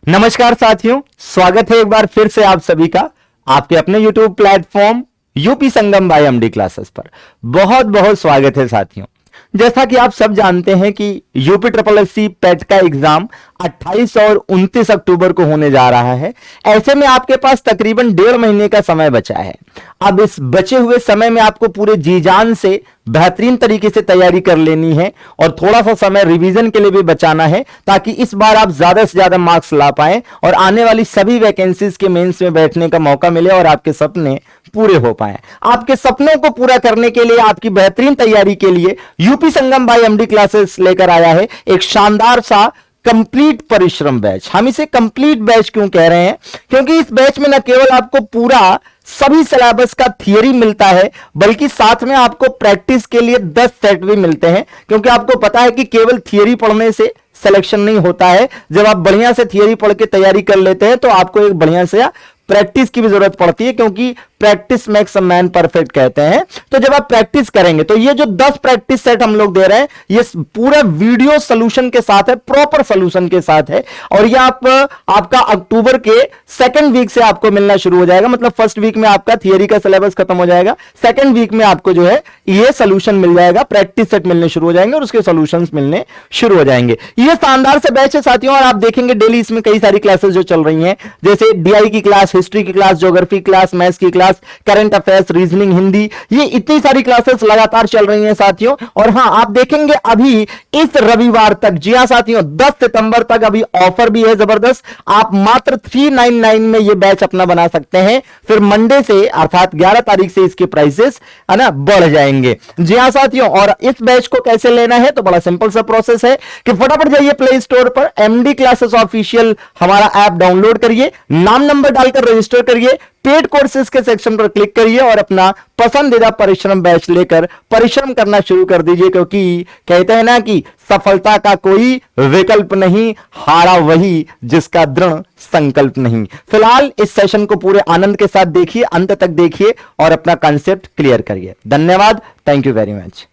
नमस्कार साथियों, स्वागत है एक बार फिर से आप सभी का आपके अपने YouTube प्लेटफॉर्म यूपी संगम बाय एमडी क्लासेस पर। बहुत बहुत स्वागत है साथियों। जैसा कि आप सब जानते हैं कि यूपी ट्रिपल एससी पेट का एग्जाम 28 और 29 अक्टूबर को होने जा रहा है। ऐसे में आपके पास तकरीबन 1.5 महीने का समय बचा है। अब इस बचे हुए समय में आपको पूरे जी जान से बेहतरीन तरीके से तैयारी कर लेनी है और थोड़ा सा समय रिवीजन के लिए भी बचाना है, ताकि इस बार आप ज्यादा से ज्यादा मार्क्स ला पाएं और आने वाली सभी वैकेंसीज के मेंस में बैठने का मौका मिले और आपके सपने पूरे हो पाए। आपके सपनों को पूरा करने के लिए, आपकी बेहतरीन तैयारी के लिए यूपी संगम बाय एमडी क्लासेस लेकर आया है एक शानदार सा कंप्लीट परिश्रम बैच। हम इसे कंप्लीट बैच क्यों कह रहे हैं? क्योंकि इस बैच में न केवल आपको पूरा सभी सिलेबस का थियरी मिलता है, बल्कि साथ में आपको प्रैक्टिस के लिए 10 सेट भी मिलते हैं। क्योंकि आपको पता है कि केवल थियरी पढ़ने से सिलेक्शन नहीं होता है। जब आप बढ़िया से थियरी पढ़ के तैयारी कर लेते हैं तो आपको एक बढ़िया से प्रैक्टिस की भी जरूरत पड़ती है, क्योंकि practice makes a man perfect कहते हैं। तो जब आप प्रैक्टिस करेंगे तो ये जो 10 प्रैक्टिस सेट हम लोग दे रहे हैं, ये पूरा वीडियो सोल्यूशन के साथ है, प्रॉपर सोल्यूशन के साथ है। और ये आपका अक्टूबर के सेकंड वीक से आपको मिलना शुरू हो जाएगा। मतलब फर्स्ट वीक में आपका थियरी का सिलेबस खत्म हो जाएगा, सेकंड वीक में आपको जो है ये सोल्यूशन मिल जाएगा, प्रैक्टिस सेट मिलने शुरू हो जाएंगे और उसके सोल्यूशन मिलने शुरू हो जाएंगे। ये शानदार से बैच है साथियों, और आप देखेंगे डेली इसमें कई सारी क्लासेस जो चल रही हैं, जैसे डीआई की क्लास, हिस्ट्री की क्लास, ज्योग्राफी क्लास, मैथ्स की class, current affairs, reasoning, Hindi, ये इतनी सारी क्लासेस लगातार चल रही हैं साथियों। और हां, आप देखेंगे अभी इस रविवार तक, जी हां साथियों, 10 सितंबर तक अभी ऑफर भी है जबरदस्त। आप मात्र 399 में ये बैच अपना बना सकते हैं। फिर मंडे से अर्थात 11 तारीख से इसके प्राइसेस है ना बढ़ जाएंगे। जी हां साथियों, और इस बैच को कैसे लेना है तो बड़ा सिंपल सा प्रोसेस है कि फटाफट जाइए प्ले स्टोर पर, एमडी क्लासेस ऑफिशियल हमारा ऐप डाउनलोड करिए, नाम नंबर डालकर रजिस्टर करिए, पेड कोर्सेज के सेक्शन पर क्लिक करिए और अपना पसंदीदा परिश्रम बैच लेकर परिश्रम करना शुरू कर दीजिए। क्योंकि कहते हैं ना कि सफलता का कोई विकल्प नहीं, हारा वही जिसका दृढ़ संकल्प नहीं। फिलहाल इस सेशन को पूरे आनंद के साथ देखिए, अंत तक देखिए और अपना कॉन्सेप्ट क्लियर करिए। धन्यवाद, thank you very much.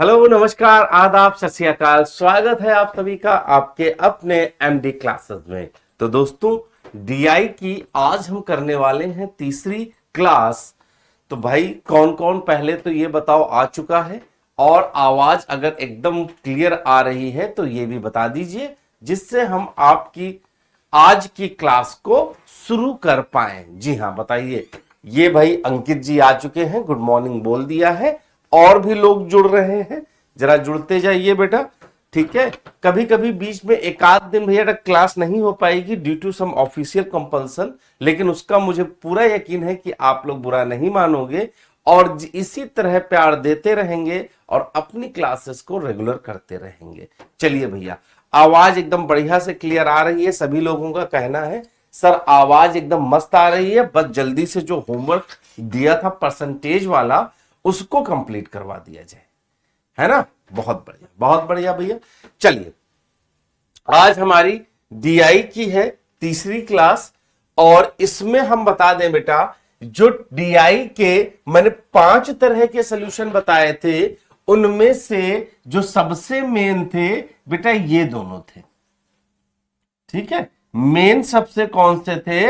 Hello, नमस्कार, आदाब, सत श्री अकाल। स्वागत है आप सभी का आपके अपने एमडी क्लासेस में। तो दोस्तों, डीआई की आज हम करने वाले हैं तीसरी क्लास। तो भाई कौन कौन पहले तो ये बताओ आ चुका है, और आवाज अगर एकदम क्लियर आ रही है तो ये भी बता दीजिए, जिससे हम आपकी आज की क्लास को शुरू कर पाए। जी हाँ, बताइए। ये भाई अंकित जी आ चुके हैं, गुड मॉर्निंग बोल दिया है। और भी लोग जुड़ रहे हैं, जरा जुड़ते जाइए बेटा, ठीक है। कभी कभी बीच में एक आध दिन भैया क्लास नहीं हो पाएगी due to some official compulsion, लेकिन उसका मुझे पूरा यकीन है कि आप लोग बुरा नहीं मानोगे और इसी तरह प्यार देते रहेंगे और अपनी क्लासेस को रेगुलर करते रहेंगे। चलिए भैया, आवाज एकदम बढ़िया से क्लियर आ रही है। सभी लोगों का कहना है सर आवाज एकदम मस्त आ रही है, बस जल्दी से जो होमवर्क दिया था परसेंटेज वाला उसको कंप्लीट करवा दिया जाए, है ना। बहुत बढ़िया, बहुत बढ़िया भैया। चलिए, आज हमारी डीआई की है तीसरी क्लास, और इसमें हम बता दें बेटा, जो डीआई के मैंने 5 तरह के सॉल्यूशन बताए थे, उनमें से जो सबसे मेन थे बेटा ये दोनों थे, ठीक है। मेन सबसे कौन से थे?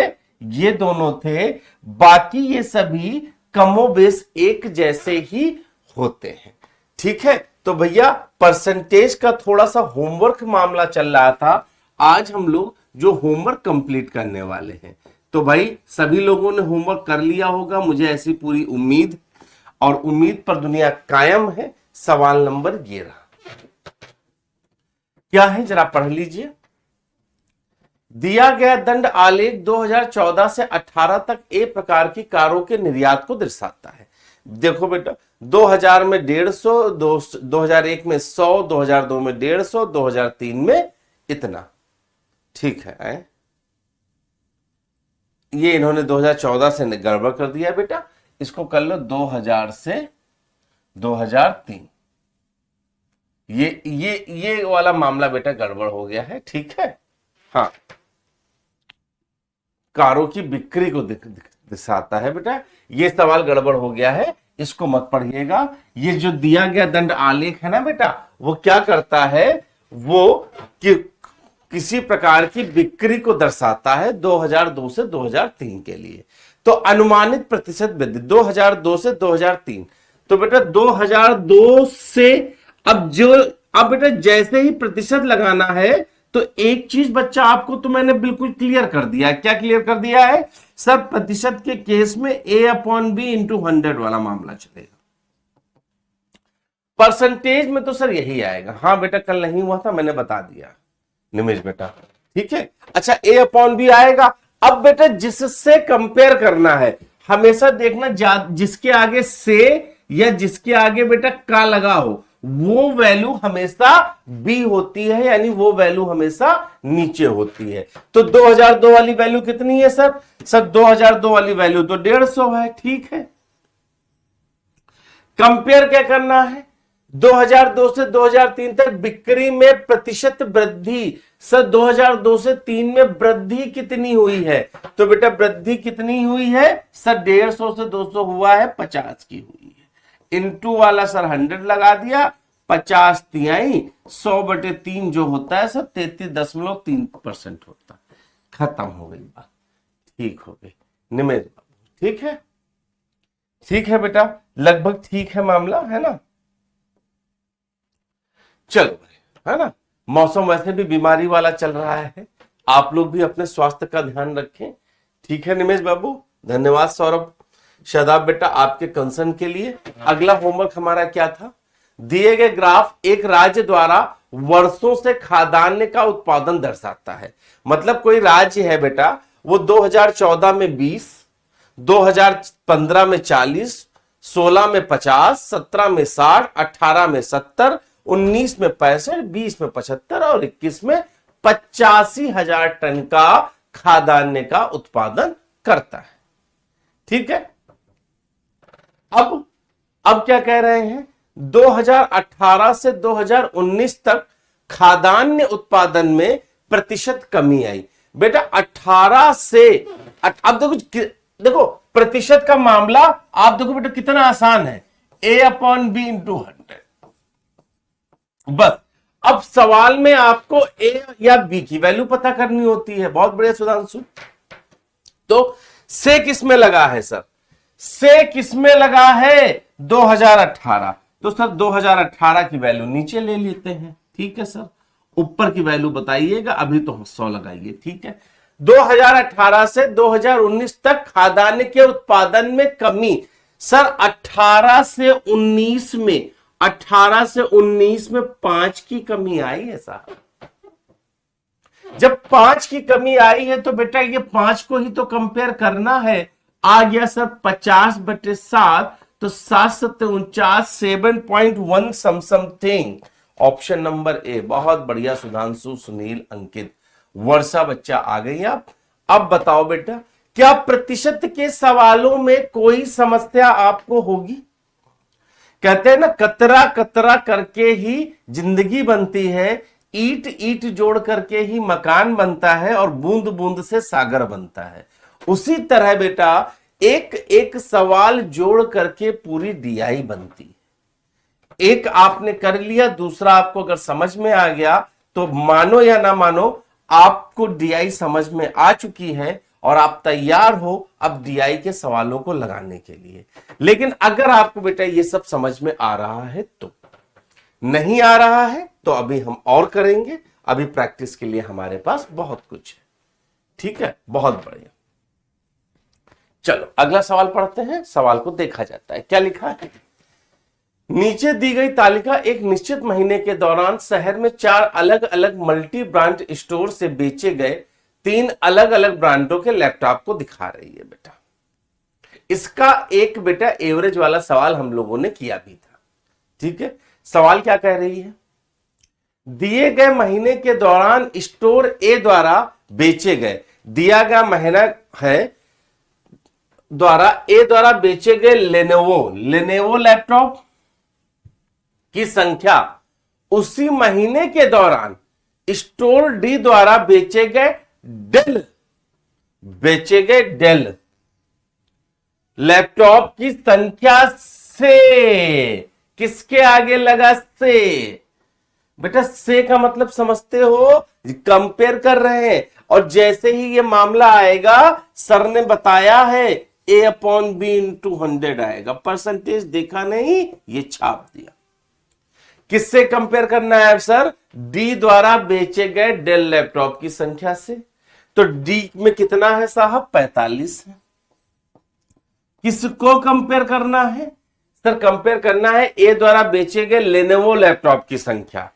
ये दोनों थे। बाकी ये सभी कमोबेश एक जैसे ही होते हैं, ठीक है। तो भैया परसेंटेज का थोड़ा सा होमवर्क मामला चल रहा था। आज हम लोग जो होमवर्क कंप्लीट करने वाले हैं, तो भाई सभी लोगों ने होमवर्क कर लिया होगा, मुझे ऐसी पूरी उम्मीद, और उम्मीद पर दुनिया कायम है। सवाल नंबर ये रहा, क्या है जरा पढ़ लीजिए। दिया गया दंड आलेख 2014 से 18 तक ए प्रकार की कारों के निर्यात को दर्शाता है। देखो बेटा, 2000 में 150, 2001 में 100, 2002 में 150, 2003 में इतना, ठीक है। ये इन्होंने 2014 से गड़बड़ कर दिया बेटा, इसको कर लो 2000 से 2003। ये वाला मामला बेटा गड़बड़ हो गया है, ठीक है। हाँ, कारों की बिक्री को दर्शाता है बेटा, ये सवाल गड़बड़ हो गया है, इसको मत पढ़िएगा। ये जो दिया गया दंड आलेख है ना बेटा, वो क्या करता है, वो कि किसी प्रकार की बिक्री को दर्शाता है 2002 से 2003 के लिए। तो अनुमानित प्रतिशत वृद्धि 2002 से 2003, तो बेटा 2002 से अब बेटा जैसे ही प्रतिशत लगाना है तो एक चीज बच्चा आपको तो मैंने बिल्कुल क्लियर कर दिया है। क्या क्लियर कर दिया है सर? प्रतिशत के केस में A/B इंटू 100 वाला मामला चलेगा। परसेंटेज में तो सर यही आएगा। हाँ बेटा कल नहीं हुआ था, मैंने बता दिया निमेश बेटा, ठीक है। अच्छा A/B आएगा। अब बेटा जिससे कंपेयर करना है, हमेशा देखना जिसके आगे से या जिसके आगे बेटा का लगा हो वो वैल्यू हमेशा बी होती है, यानी वो वैल्यू हमेशा नीचे होती है। तो 2002 वाली वैल्यू कितनी है सर? सर 2002 वाली वैल्यू तो 150 है, ठीक है। कंपेयर क्या करना है? 2002 से 2003 तक बिक्री में प्रतिशत वृद्धि। सर 2002 से 3 में वृद्धि कितनी हुई है? तो बेटा वृद्धि कितनी हुई है सर? 150 से 200 हुआ है, 50 की हुई है। इनटू वाला सर 100 लगा दिया, 50 तिहाई 100/3 जो होता है सर 33.3% होता है। खत्म हो गई बात, ठीक हो गई निमेश बाबू, ठीक है। ठीक है बेटा, लगभग ठीक है मामला, है ना। चलो है ना। मौसम वैसे भी बीमारी वाला चल रहा है, आप लोग भी अपने स्वास्थ्य का ध्यान रखें, ठीक है निमेश बाबू। धन्यवाद सौरभ शादाब बेटा आपके कंसर्न के लिए। अगला होमवर्क हमारा क्या था? दिए गए ग्राफ एक राज्य द्वारा वर्षों से खाद्यान्न का उत्पादन दर्शाता है। मतलब कोई राज्य है बेटा, वो 2014 में 20, 2015 में 40, 16 में 50, 17 में 60, 18 में 70, 19 में 65, 20 में 75 और 21 में 85,000 टन का खाद्यान्न का उत्पादन करता है, ठीक है। अब क्या कह रहे हैं? 2018 से 2019 तक खाद्यान्न उत्पादन में प्रतिशत कमी आई। बेटा 18 से अब देखो प्रतिशत का मामला आप देखो बेटा कितना आसान है, A/B इंटू 100। बस अब सवाल में आपको A या B की वैल्यू पता करनी होती है। बहुत बढ़िया सुधांशु। तो से किसमें लगा है सर? से किसमें लगा है? 2018। तो सर 2018 की वैल्यू नीचे ले लेते हैं, ठीक है सर। ऊपर की वैल्यू बताइएगा, अभी तो 100 लगाइए, ठीक है। 2018 से 2019 तक खाद्यान्न के उत्पादन में कमी। सर 18 से 19 में 5 की कमी आई है साहब। जब 5 की कमी आई है तो बेटा ये 5 को ही तो कंपेयर करना है। आ गया सर 50/7, तो 7/49, 7.1 समथिंग। Option number A. बहुत बढ़िया सुधांशु, सुनील, अंकित, वर्षा बच्चा आ गई आप। अब बताओ बेटा, क्या प्रतिशत के सवालों में कोई समस्या आपको होगी? कहते हैं ना, कतरा कतरा करके ही जिंदगी बनती है, ईट ईट जोड़ करके ही मकान बनता है और बूंद बूंद से सागर बनता है। उसी तरह बेटा एक एक सवाल जोड़ करके पूरी डीआई बनती है। एक आपने कर लिया, दूसरा आपको अगर समझ में आ गया तो मानो या ना मानो आपको डीआई समझ में आ चुकी है और आप तैयार हो अब डीआई के सवालों को लगाने के लिए। लेकिन अगर आपको बेटा ये सब समझ में आ रहा है तो, नहीं आ रहा है तो अभी हम और करेंगे। अभी प्रैक्टिस के लिए हमारे पास बहुत कुछ है, ठीक है। बहुत बढ़िया। चलो अगला सवाल पढ़ते हैं। सवाल को देखा जाता है, क्या लिखा है? नीचे दी गई तालिका एक निश्चित महीने के दौरान शहर में 4 अलग अलग मल्टी ब्रांड स्टोर से बेचे गए 3 अलग अलग ब्रांडों के लैपटॉप को दिखा रही है बेटा। इसका एक बेटा एवरेज वाला सवाल हम लोगों ने किया भी था, ठीक है। सवाल क्या कह रही है? दिए गए महीने के दौरान स्टोर ए द्वारा बेचे गए, दिया गया महीना है ए द्वारा बेचे गए लेनोवो लैपटॉप की संख्या उसी महीने के दौरान स्टोर डी द्वारा बेचे गए डेल लैपटॉप की संख्या से, किसके आगे लगा से? बेटा से का मतलब समझते हो, कंपेयर कर रहे हैं। और जैसे ही ये मामला आएगा, सर ने बताया है A/B/100 आएगा। परसेंटेज देखा नहीं, ये छाप दिया। किससे कंपेयर करना है सर? डी द्वारा बेचे गए डेल लैपटॉप की संख्या से। तो डी में कितना है साहब? 45 है। किसको कंपेयर करना है सर? कंपेयर करना है ए द्वारा बेचे गए लेनोवो लैपटॉप की संख्या,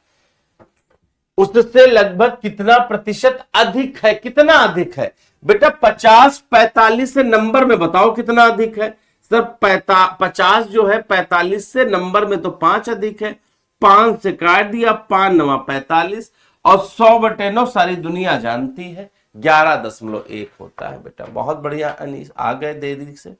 उससे लगभग कितना प्रतिशत अधिक है? कितना अधिक है बेटा? 50 45 से नंबर में बताओ कितना अधिक है सर? 50 जो है 45 से नंबर में तो 5 अधिक है। 5 से काट दिया, 5 9 45 और 100/9 सारी दुनिया जानती है 11.1 होता है बेटा। बहुत बढ़िया अनीस, आ गए देरी से।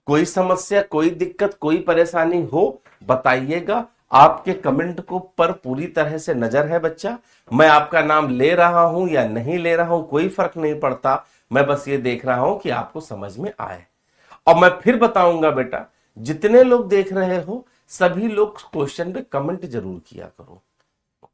कोई समस्या, कोई दिक्कत, कोई परेशानी हो बताइएगा। आपके कमेंट को पर पूरी तरह से नजर है बच्चा। मैं आपका नाम ले रहा हूं या नहीं ले रहा हूं कोई फर्क नहीं पड़ता, मैं बस ये देख रहा हूं कि आपको समझ में आए। और मैं फिर बताऊंगा बेटा, जितने लोग देख रहे हो सभी लोग क्वेश्चन पे कमेंट जरूर किया करो,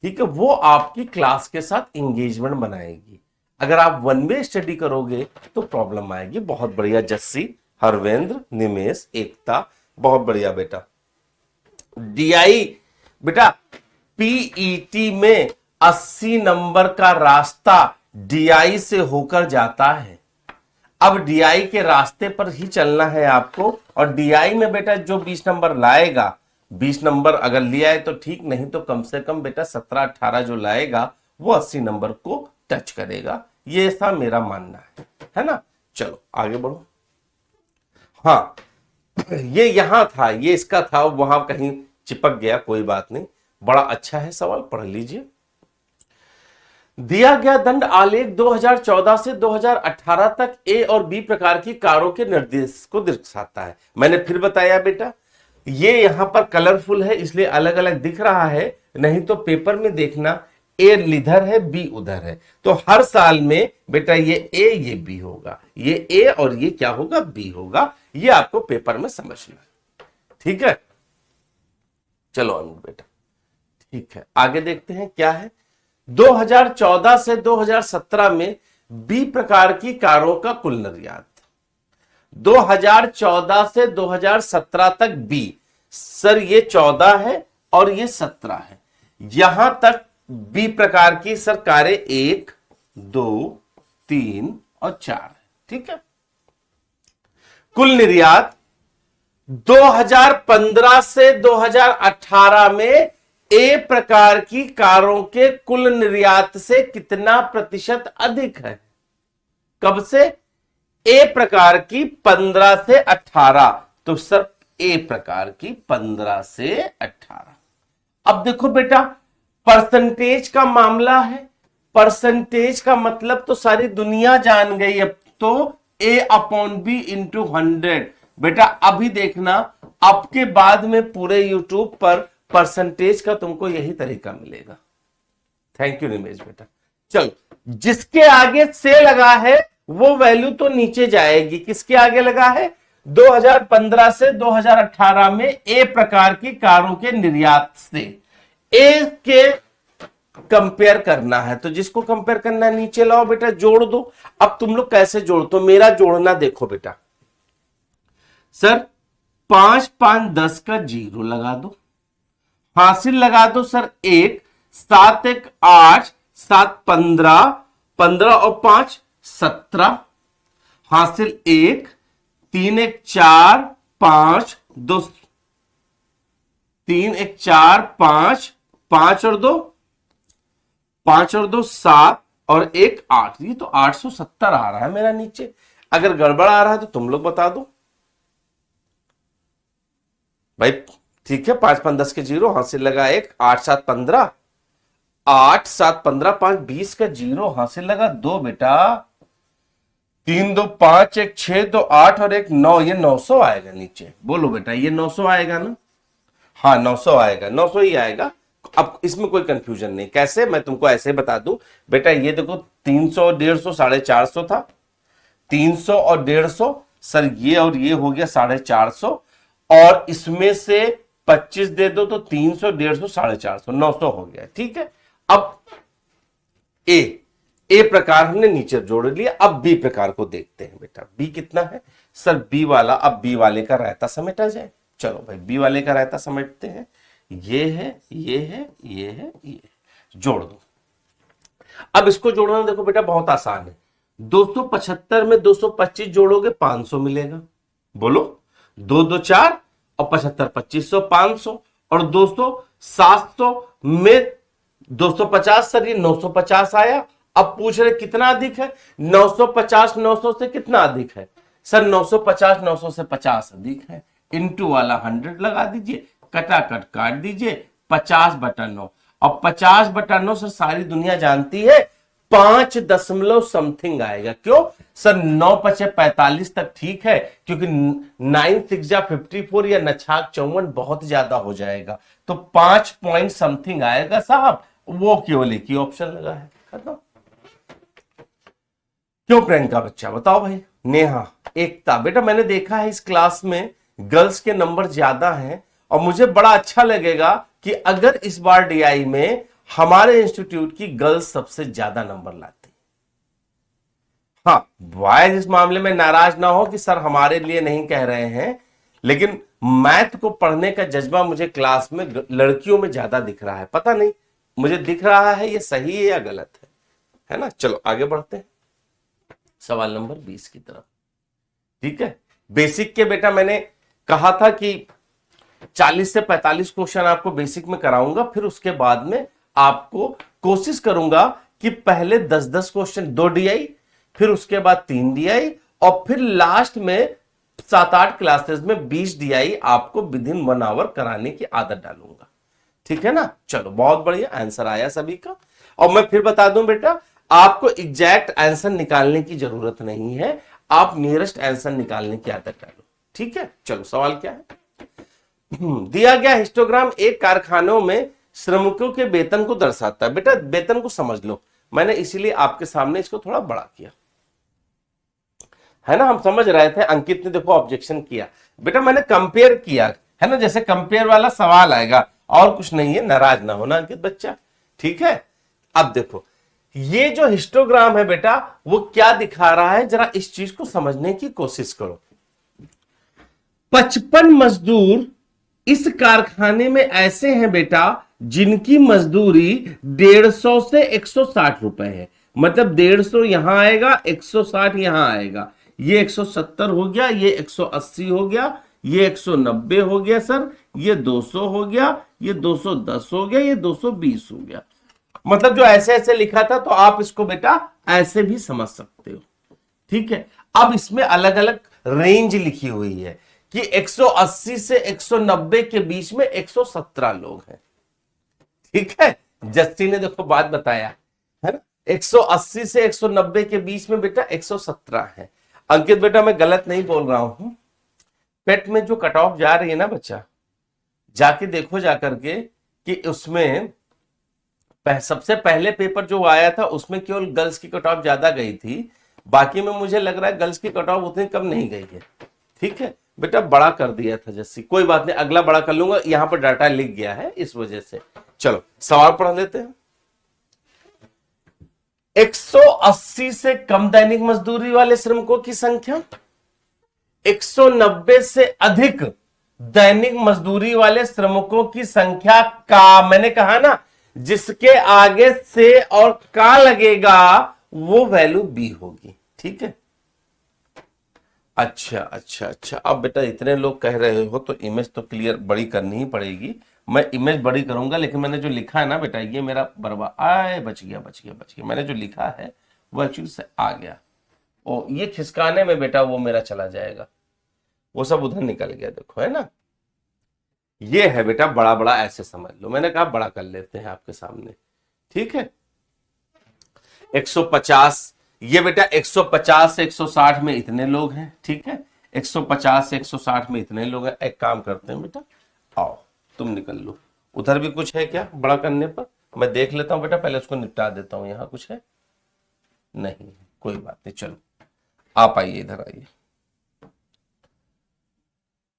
ठीक है? वो आपकी क्लास के साथ इंगेजमेंट बनाएगी। अगर आप वन वे स्टडी करोगे तो प्रॉब्लम आएगी। बहुत बढ़िया जस्सी, हरवेंद्र, निमेश, एकता, बहुत बढ़िया बेटा। डीआई बेटा, पीईटी में 80 नंबर का रास्ता डीआई से होकर जाता है। अब डीआई के रास्ते पर ही चलना है आपको। और डीआई में बेटा जो 20 नंबर लाएगा, 20 नंबर अगर लिया है तो ठीक, नहीं तो कम से कम बेटा 17-18 जो लाएगा वो 80 नंबर को टच करेगा। ये ऐसा मेरा मानना है ना? चलो आगे बढ़ो। हाँ, ये यहां था, ये इसका था, वहां कहीं चिपक गया, कोई बात नहीं। बड़ा अच्छा है सवाल, पढ़ लीजिए। दिया गया दंड आलेख 2014 से 2018 तक ए और बी प्रकार की कारों के निर्देश को दर्शाता है। मैंने फिर बताया बेटा, ये यहां पर कलरफुल है इसलिए अलग अलग दिख रहा है, नहीं तो पेपर में देखना ए इधर है बी उधर है, तो हर साल में बेटा ये ए ये बी होगा, ये ए और ये क्या होगा? बी होगा। ये आपको पेपर में समझना है, ठीक है? चलो अनु बेटा, ठीक है, आगे देखते हैं क्या है। 2014 से 2017 में बी प्रकार की कारों का कुल निर्यात। 2014 से 2017 तक बी, सर ये 14 है और ये 17 है। यहां तक बी प्रकार की सर कारें 1 2 3 और 4 है, ठीक है? कुल निर्यात 2015 से 2018 में ए प्रकार की कारों के कुल निर्यात से कितना प्रतिशत अधिक है? कब से? ए प्रकार की 15 से 18, तो सर ए प्रकार की 15 से 18। अब देखो बेटा, परसेंटेज का मामला है। परसेंटेज का मतलब तो सारी दुनिया जान गई अब तो, A/B/100। बेटा अभी देखना, आपके बाद में पूरे यूट्यूब पर परसेंटेज का तुमको यही तरीका मिलेगा। थैंक यू निमेश बेटा। चलो, जिसके आगे से लगा है वो वैल्यू तो नीचे जाएगी। किसके आगे लगा है? 2015 से 2018 में ए प्रकार की कारों के निर्यात से ए के कंपेयर करना है। तो जिसको कंपेयर करना है नीचे लाओ बेटा, जोड़ दो। अब तुम लोग कैसे जोड़ते हो, मेरा जोड़ना देखो बेटा। सर 5 5 10 का 0 लगा दो, हासिल लगा दो सर 1, 7 1 8, 7 15, 15 और 5 17, हासिल 1, 3 1 4 5 2, 3 1 4 5, 5 और 2 5 और 2 7 और 1 8। ये तो 870 आ रहा है मेरा नीचे। अगर गड़बड़ आ रहा है तो तुम लोग बता दो भाई, ठीक है? 5 5 10 के 0, हासिल लगा 1, 8 7 15, 8 7 15 5 20 का 0, हासिल लगा 2 बेटा, 3 2 5 1 6 2 8 और 1 9। ये 900 आएगा नीचे। बोलो बेटा, ये 900 आएगा ना? हाँ 900 आएगा, 900 ही आएगा। अब इसमें कोई कंफ्यूजन नहीं। कैसे? मैं तुमको ऐसे बता दूं बेटा, ये देखो 300 150 450 था, 300 और 150 सर, ये और ये हो गया 450, और इसमें से 25 दे दो तो 300, 150, 450, 900 हो गया। ठीक है, अब ए प्रकार हमने नीचे जोड़ लिया। अब बी प्रकार को देखते हैं बेटा। बी कितना है सर? बी वाला, अब बी वाले का रायता समेटा जाए। चलो भाई, बी वाले का रायता समेटते हैं। ये है, ये है, ये है, ये है, जोड़ दो। अब इसको जोड़ना देखो बेटा बहुत आसान है। 275 में 225 जोड़ोगे 500 मिलेगा। बोलो, 2 2 4 और 75 2500 500, और 200 700 में 250 सर, ये 950 आया। अब पूछ रहे कितना अधिक है? 950 900 से कितना अधिक है सर? 950 900 से 50 अधिक है। इंटू वाला 100 लगा दीजिए, कटाकट काट दीजिए, 50/9। और 50/9 सर सारी दुनिया जानती है 5 दशमलव समथिंग आएगा। क्यों सर? 9 5 45 तक ठीक है, क्योंकि 9 6 जा 54 या नछाक 54 बहुत ज्यादा हो जाएगा, तो 5 पॉइंट समथिंग आएगा साहब। वो केवल एक ही ऑप्शन लगा है, खत्म। क्यों प्रियंका बच्चा? बताओ भाई। नेहा, एकता, बेटा मैंने देखा है इस क्लास में गर्ल्स के नंबर ज्यादा हैं, और मुझे बड़ा अच्छा लगेगा कि अगर इस बार डीआई में हमारे इंस्टीट्यूट की गर्ल्स सबसे ज्यादा नंबर लाती। हाँ, बॉयज इस मामले में नाराज ना हो कि सर हमारे लिए नहीं कह रहे हैं, लेकिन मैथ को पढ़ने का जज्बा मुझे क्लास में लड़कियों में ज्यादा दिख रहा है। पता नहीं मुझे दिख रहा है ये सही है या गलत है ना? चलो आगे बढ़ते हैं सवाल नंबर 20 की तरफ। ठीक है, बेसिक के बेटा मैंने कहा था कि 40 से 45 क्वेश्चन आपको बेसिक में कराऊंगा, फिर उसके बाद में आपको कोशिश करूंगा कि पहले 10-10 क्वेश्चन 2 डीआई, फिर उसके बाद 3 डीआई, और फिर लास्ट में 7-8 क्लासेस में 20 डीआई आपको विद इन 1 आवर कराने की आदत डालूंगा। ठीक है ना? चलो बहुत बढ़िया, आंसर आया सभी का। और मैं फिर बता दूं बेटा, आपको एग्जैक्ट आंसर निकालने की जरूरत नहीं है, आप नियरेस्ट आंसर निकालने की आदत डालो। ठीक है, चलो सवाल क्या है? दिया गया हिस्टोग्राम एक कारखानों में श्रमिकों के वेतन को दर्शाता है। बेटा वेतन को समझ लो, मैंने इसीलिए आपके सामने इसको थोड़ा बड़ा किया है ना। हम समझ रहे थे, अंकित ने देखो ऑब्जेक्शन किया। बेटा मैंने कंपेयर किया है ना, जैसे कंपेयर वाला सवाल आएगा, और कुछ नहीं है, नाराज ना होना अंकित बच्चा। ठीक है, अब देखो ये जो हिस्टोग्राम है बेटा वो क्या दिखा रहा है, जरा इस चीज को समझने की कोशिश करो। 55 मजदूर इस कारखाने में ऐसे हैं बेटा जिनकी मजदूरी 150 से 160 रुपए है। मतलब 150 यहां आएगा, 160 यहां आएगा, ये 170 हो गया, ये 180 हो गया, ये 190 हो गया सर, ये 200 हो गया, ये 210 हो गया, ये 220 हो गया। मतलब जो ऐसे ऐसे लिखा था, तो आप इसको बेटा ऐसे भी समझ सकते हो। ठीक है, अब इसमें अलग अलग रेंज लिखी हुई है कि 180 से 190 के बीच में 117 लोग हैं। ठीक है, जस्टी ने देखो बात बताया है ना, 180 से 190 के बीच में बेटा 117 है। अंकित बेटा मैं गलत नहीं बोल रहा हूं, पेट में जो कट ऑफ जा रही है ना बच्चा, जाके देखो जाकर के कि उसमें सबसे पहले पेपर जो आया था उसमें केवल गर्ल्स की कट ऑफ ज्यादा गई थी, बाकी में मुझे लग रहा है गर्ल्स की कट ऑफ उतनी कम नहीं गई है। ठीक है बेटा, बड़ा कर दिया था जस्सी, कोई बात नहीं, अगला बड़ा कर लूंगा, यहां पर डाटा लिख गया है इस वजह से। चलो सवाल पढ़ लेते हैं। 180 से कम दैनिक मजदूरी वाले श्रमिकों की संख्या, 190 से अधिक दैनिक मजदूरी वाले श्रमिकों की संख्या का, मैंने कहा ना जिसके आगे से और का लगेगा वो वैल्यू बी होगी। ठीक है, अच्छा अच्छा अच्छा। अब बेटा इतने लोग कह रहे हो तो इमेज तो क्लियर बड़ी करनी ही पड़ेगी। मैं इमेज बड़ी करूंगा, लेकिन मैंने जो लिखा है ना बेटा, ये मेरा बर्बाद आए, बच गया। मैंने जो लिखा है वो एक्चुअली से आ गया, ओ ये खिसकाने में बेटा वो मेरा चला जाएगा, वो सब उधर निकल गया, देखो है ना। ये है बेटा बड़ा बड़ा, ऐसे समझ लो, मैंने कहा बड़ा कर लेते हैं आपके सामने। ठीक है, 150, ये बेटा 150 से 160 में इतने लोग हैं। ठीक है, 150 से 160 में इतने लोग हैं। एक काम करते हैं बेटा, आओ तुम निकल लो, उधर भी कुछ है क्या बड़ा करने पर? मैं देख लेता हूं बेटा, पहले उसको निपटा देता हूं। यहां कुछ है नहीं, कोई बात नहीं, चलो आप आइए, इधर आइए।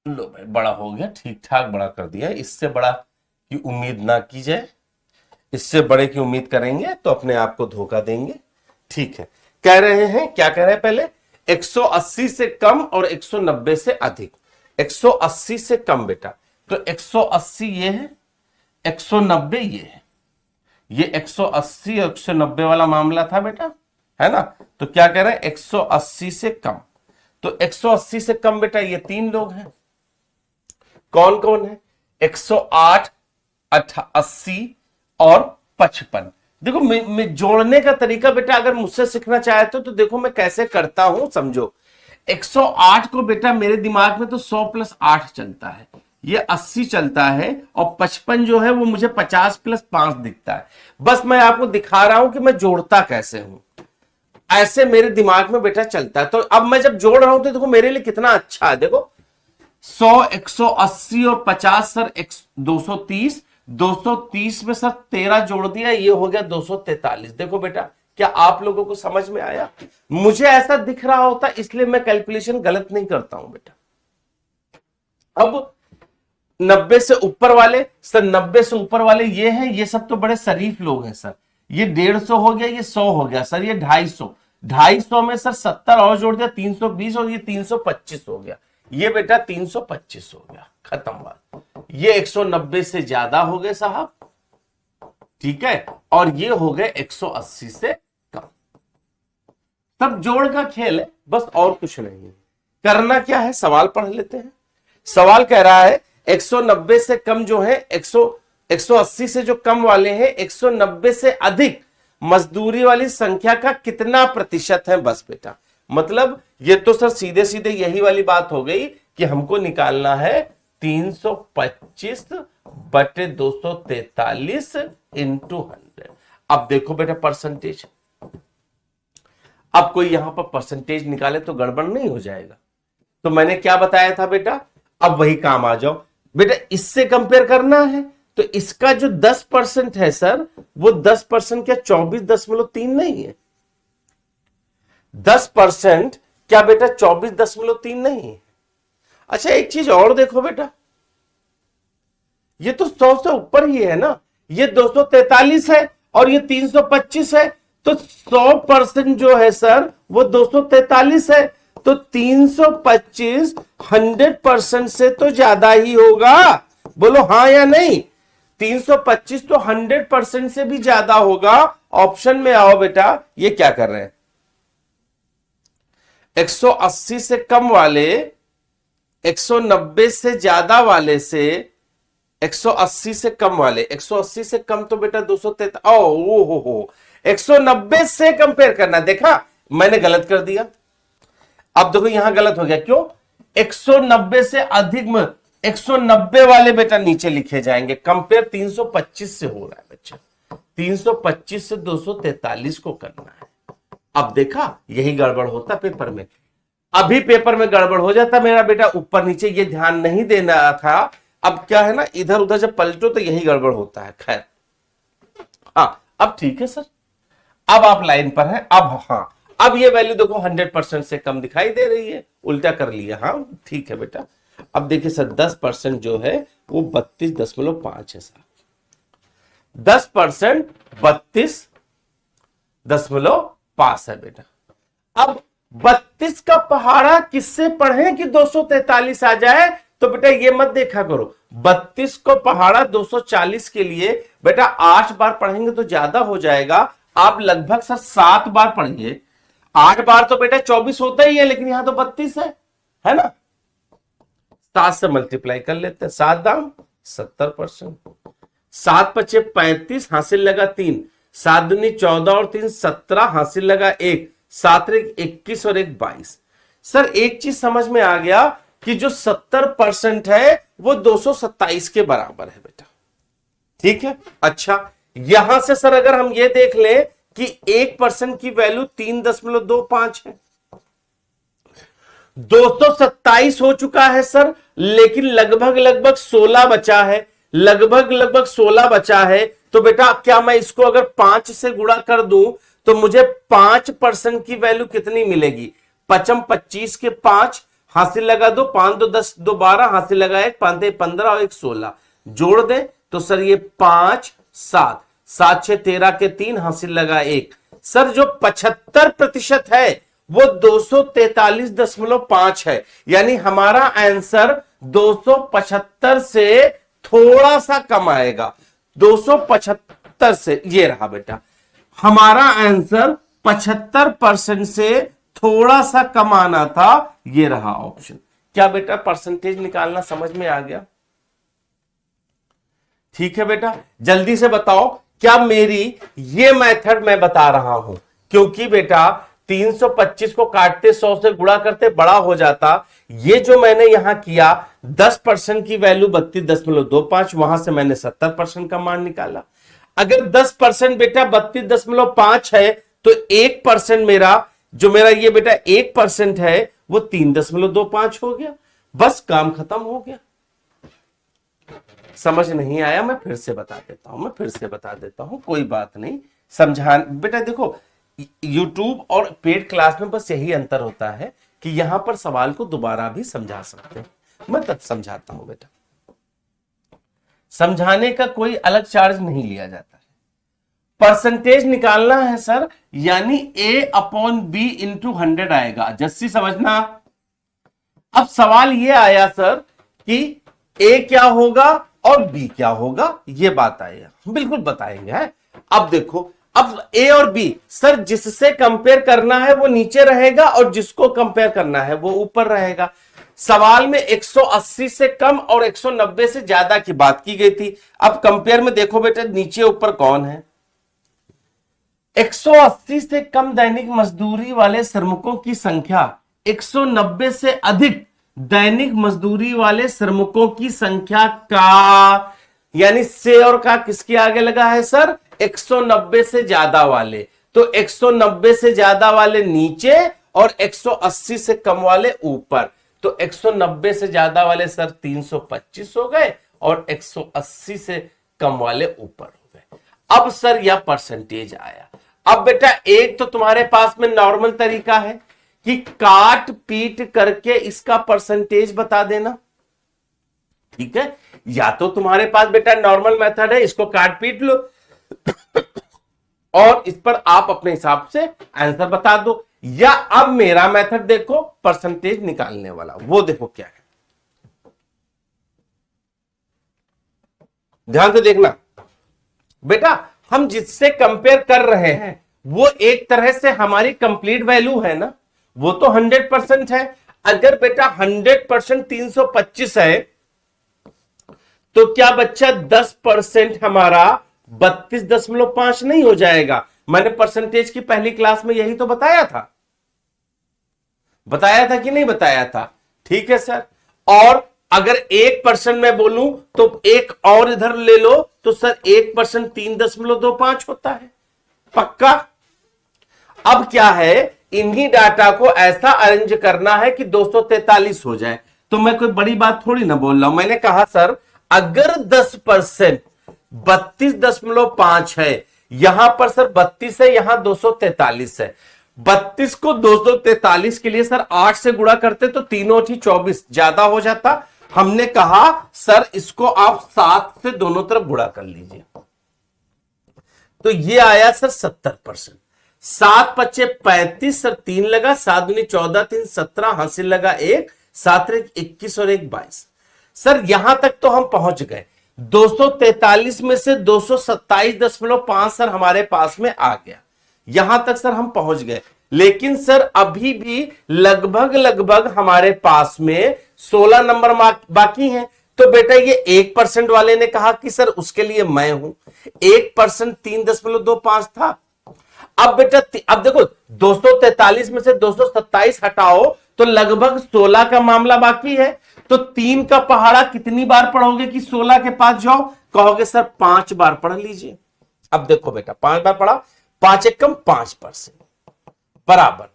लो भाई, बड़ा हो गया, ठीक ठाक बड़ा कर दिया। इससे बड़ा की उम्मीद ना की जाए, इससे बड़े की उम्मीद करेंगे तो अपने आप को धोखा देंगे। ठीक है, कह रहे हैं, क्या कह रहे हैं पहले, 180 से कम और 190 से अधिक। 180 से कम बेटा, तो 180 ये है, 190 ये है। ये 180 और 190 वाला मामला था बेटा, है ना। तो क्या कह रहे हैं, 180 से कम। तो 180 से कम बेटा ये तीन लोग हैं। कौन कौन है, 108, 80 और 55। देखो मैं जोड़ने का तरीका बेटा अगर मुझसे सीखना चाहते हो तो देखो मैं कैसे करता हूं, समझो। 108 को बेटा मेरे दिमाग में तो 100 + 8 चलता है, ये 80 चलता है, और 55 जो है वो मुझे 50 + 5 दिखता है। बस मैं आपको दिखा रहा हूं कि मैं जोड़ता कैसे हूं, ऐसे मेरे दिमाग में बेटा चलता है। तो अब मैं जब जोड़ रहा हूं तो देखो मेरे लिए कितना अच्छा है। देखो 100, 180 और 50 सर 230, 230 में सर 13 जोड़ दिया, ये हो गया 243। देखो बेटा, क्या आप लोगों को समझ में आया? मुझे ऐसा दिख रहा होता इसलिए मैं कैलकुलेशन गलत नहीं करता हूं बेटा। अब 90 से ऊपर वाले सर, 90 से ऊपर वाले ये हैं, ये सब तो बड़े शरीफ लोग हैं सर। ये 150 हो गया, ये 100 हो गया सर, ये 250, 250 में सर 70 और जोड़ दिया 320, और ये 325 हो गया। ये बेटा 325 हो गया, खत्म बात। ये 190 से ज्यादा हो गए साहब, ठीक है, और ये हो गए 180 से कम। सब जोड़ का खेल है बस, और कुछ नहीं। करना क्या है, सवाल पढ़ लेते हैं। सवाल कह रहा है 190 से कम जो है, 180 से जो कम वाले हैं, 190 से अधिक मजदूरी वाली संख्या का कितना प्रतिशत है। बस बेटा, मतलब ये तो सर सीधे सीधे यही वाली बात हो गई कि हमको निकालना है 325 बटे 243 इंटू 100। अब देखो बेटा परसेंटेज, अब कोई यहां पर परसेंटेज निकाले तो गड़बड़ नहीं हो जाएगा। तो मैंने क्या बताया था बेटा, अब वही काम आ जाओ बेटा, इससे कंपेयर करना है। तो इसका जो 10% है सर, वो 10% क्या 24.3 नहीं है? 10% क्या बेटा 24.3 नहीं है? अच्छा एक चीज और देखो बेटा, ये तो 100 से ऊपर ही है ना, ये 243 है और ये 325 है, तो 100% जो है सर वो 243 है। तो 325 100% से तो ज्यादा ही होगा, बोलो हाँ या नहीं? 325 तो 100% से भी ज्यादा होगा। ऑप्शन में आओ बेटा, ये क्या कर रहे हैं, 180 से कम वाले 190 से ज्यादा वाले से 180 से कम वाले, 180 से कम तो बेटा 243, ओ 190 से कंपेयर करना। देखा मैंने गलत कर दिया, अब देखो यहां गलत हो गया, क्यों? 190 से अधिक में 190 वाले बेटा नीचे लिखे जाएंगे, कंपेयर 325 से हो रहा है बच्चा, 325 से 243 को करना है। अब देखा यही गड़बड़ होता पेपर में, अभी पेपर में गड़बड़ हो जाता मेरा बेटा, ऊपर नीचे ये ध्यान नहीं देना था। अब क्या है ना, इधर उधर जब पलटो तो यही गड़बड़ होता है। खैर हाँ, अब ठीक है सर, अब आप लाइन पर हैं। अब हाँ, अब ये वैल्यू देखो 100% से कम दिखाई दे रही है, उल्टा कर लिया। हाँ ठीक है बेटा, अब देखिए सर 10% जो है वो 32.5 है सर, 10% 32.5 है बेटा। अब 32 का पहाड़ा किससे पढ़ें कि 243 आ जाए? तो बेटा ये मत देखा करो, 32 को पहाड़ा 240 के लिए बेटा 8 बार पढ़ेंगे तो ज्यादा हो जाएगा। आप लगभग सर 7 बार पढ़िए, 8 बार तो बेटा 24 होता ही है, लेकिन यहां तो 32 है ना। 7 से मल्टीप्लाई कर लेते हैं, 7 दाम 70%, 7 पचे 35, हासिल लगा 3, 7 दूनी 14 और 3 17, हासिल लगा 1, 7 एक 21 और 1 22। सर एक चीज समझ में आ गया कि जो 70% है वो 227 के बराबर है बेटा, ठीक है। अच्छा यहां से सर अगर हम ये देख लें कि 1% की वैल्यू 3.25 है, 227 हो चुका है सर, लेकिन लगभग 16 बचा है, लगभग 16 बचा है। तो बेटा क्या मैं इसको अगर 5 से गुणा कर दूं तो मुझे 5% की वैल्यू कितनी मिलेगी? 5 25 के 5, हासिल लगा दो, 5 2 10 2 12, हासिल लगा 1, 5 3 15 और 1 16, जोड़ दे तो सर ये 5 7, 7 6 13 के 3, हासिल लगा 1। सर जो 75% है वो 243.5 है, यानी हमारा आंसर 275 से थोड़ा सा कम आएगा। 275 से, ये रहा बेटा हमारा आंसर 75% से थोड़ा सा कम आना था, ये रहा ऑप्शन। क्या बेटा परसेंटेज निकालना समझ में आ गया? ठीक है बेटा, जल्दी से बताओ क्या मेरी ये मेथड मैं बता रहा हूं, क्योंकि बेटा 325 को काटते 100 से गुणा करते बड़ा हो जाता। ये जो मैंने यहां किया 10% की वैल्यू 32.25, वहां से मैंने 70% का मान निकाला। अगर 10% बेटा 32.5 है तो 1% मेरा जो मेरा ये बेटा 1% है वो 3.25 हो गया। बस काम खत्म हो गया। समझ नहीं आया? मैं फिर से बता देता हूं, कोई बात नहीं। समझा बेटा, देखो YouTube और पेड क्लास में बस यही अंतर होता है कि यहां पर सवाल को दोबारा भी समझा सकते हैं। मैं तब समझाता हूं बेटा, समझाने का कोई अलग चार्ज नहीं लिया जाता है। परसेंटेज निकालना है सर, यानी A/B इंटू 100 आएगा। जस्सी समझना। अब सवाल ये आया सर कि A क्या होगा और B क्या होगा, ये बात आएगा, बिल्कुल बताएंगे है। अब देखो, अब A और B सर जिससे कंपेयर करना है वो नीचे रहेगा और जिसको कंपेयर करना है वो ऊपर रहेगा। सवाल में 180 से कम और 190 से ज्यादा की बात की गई थी। अब कंपेयर में देखो बेटा नीचे ऊपर कौन है। 180 से कम दैनिक मजदूरी वाले श्रमिकों की संख्या 190 से अधिक दैनिक मजदूरी वाले श्रमिकों की संख्या का, यानी से और का किसके आगे लगा है सर? 190 से ज्यादा वाले। तो 190 से ज्यादा वाले नीचे और 180 से कम वाले ऊपर। तो 190 से ज्यादा वाले सर 325 हो गए और 180 से कम वाले ऊपर हो गए। अब सर यह परसेंटेज आया। अब बेटा एक तो तुम्हारे पास में नॉर्मल तरीका है कि काट पीट करके इसका परसेंटेज बता देना, ठीक है। या तो तुम्हारे पास बेटा नॉर्मल मेथड है, इसको काट पीट लो और इस पर आप अपने हिसाब से आंसर बता दो, या अब मेरा मेथड देखो परसेंटेज निकालने वाला, वो देखो क्या है, ध्यान से देखना बेटा। हम जिससे कंपेयर कर रहे हैं वो एक तरह से हमारी कंप्लीट वैल्यू है ना, वो तो 100% है। अगर बेटा 100% 325 है तो क्या बच्चा 10% हमारा 32.5 नहीं हो जाएगा? मैंने परसेंटेज की पहली क्लास में यही तो बताया था कि नहीं बताया था? ठीक है सर। और अगर 1% मैं बोलूं तो एक और इधर ले लो तो सर 1% 3.25 होता है, पक्का। अब क्या है, इन्हीं डाटा को ऐसा अरेंज करना है कि 243 हो जाए। तो मैं कोई बड़ी बात थोड़ी ना बोल रहा हूं। मैंने कहा सर अगर 10% 32.5 है, यहां पर सर 32 है, यहां 243 है। 32 को 243 के लिए सर 8 से गुणा करते तो 3 और 24 ज्यादा हो जाता। हमने कहा सर इसको आप 7 से दोनों तरफ गुणा कर लीजिए, तो ये आया सर 70%। 7 पच्चे 35 सर 3 लगा, 7 दूनी 14 3 17, हासिल लगा 1, 7 21 और 1 22। सर यहां तक तो हम पहुंच गए। 243 में से 227.5 सर हमारे पास में आ गया, यहां तक सर हम पहुंच गए। लेकिन सर अभी भी लगभग हमारे पास में 16 नंबर बाकी हैं। तो बेटा ये 1% वाले ने कहा कि सर उसके लिए मैं हूं, 1% 3.25 था। अब बेटा अब देखो 243 में से 227 हटाओ तो लगभग 16 का मामला बाकी है। तो 3 का पहाड़ा कितनी बार पढ़ोगे कि 16 के पास जाओ? कहोगे सर 5 बार पढ़ लीजिए। अब देखो बेटा 5 बार पढ़ा, 5 एक कम 5% बराबर,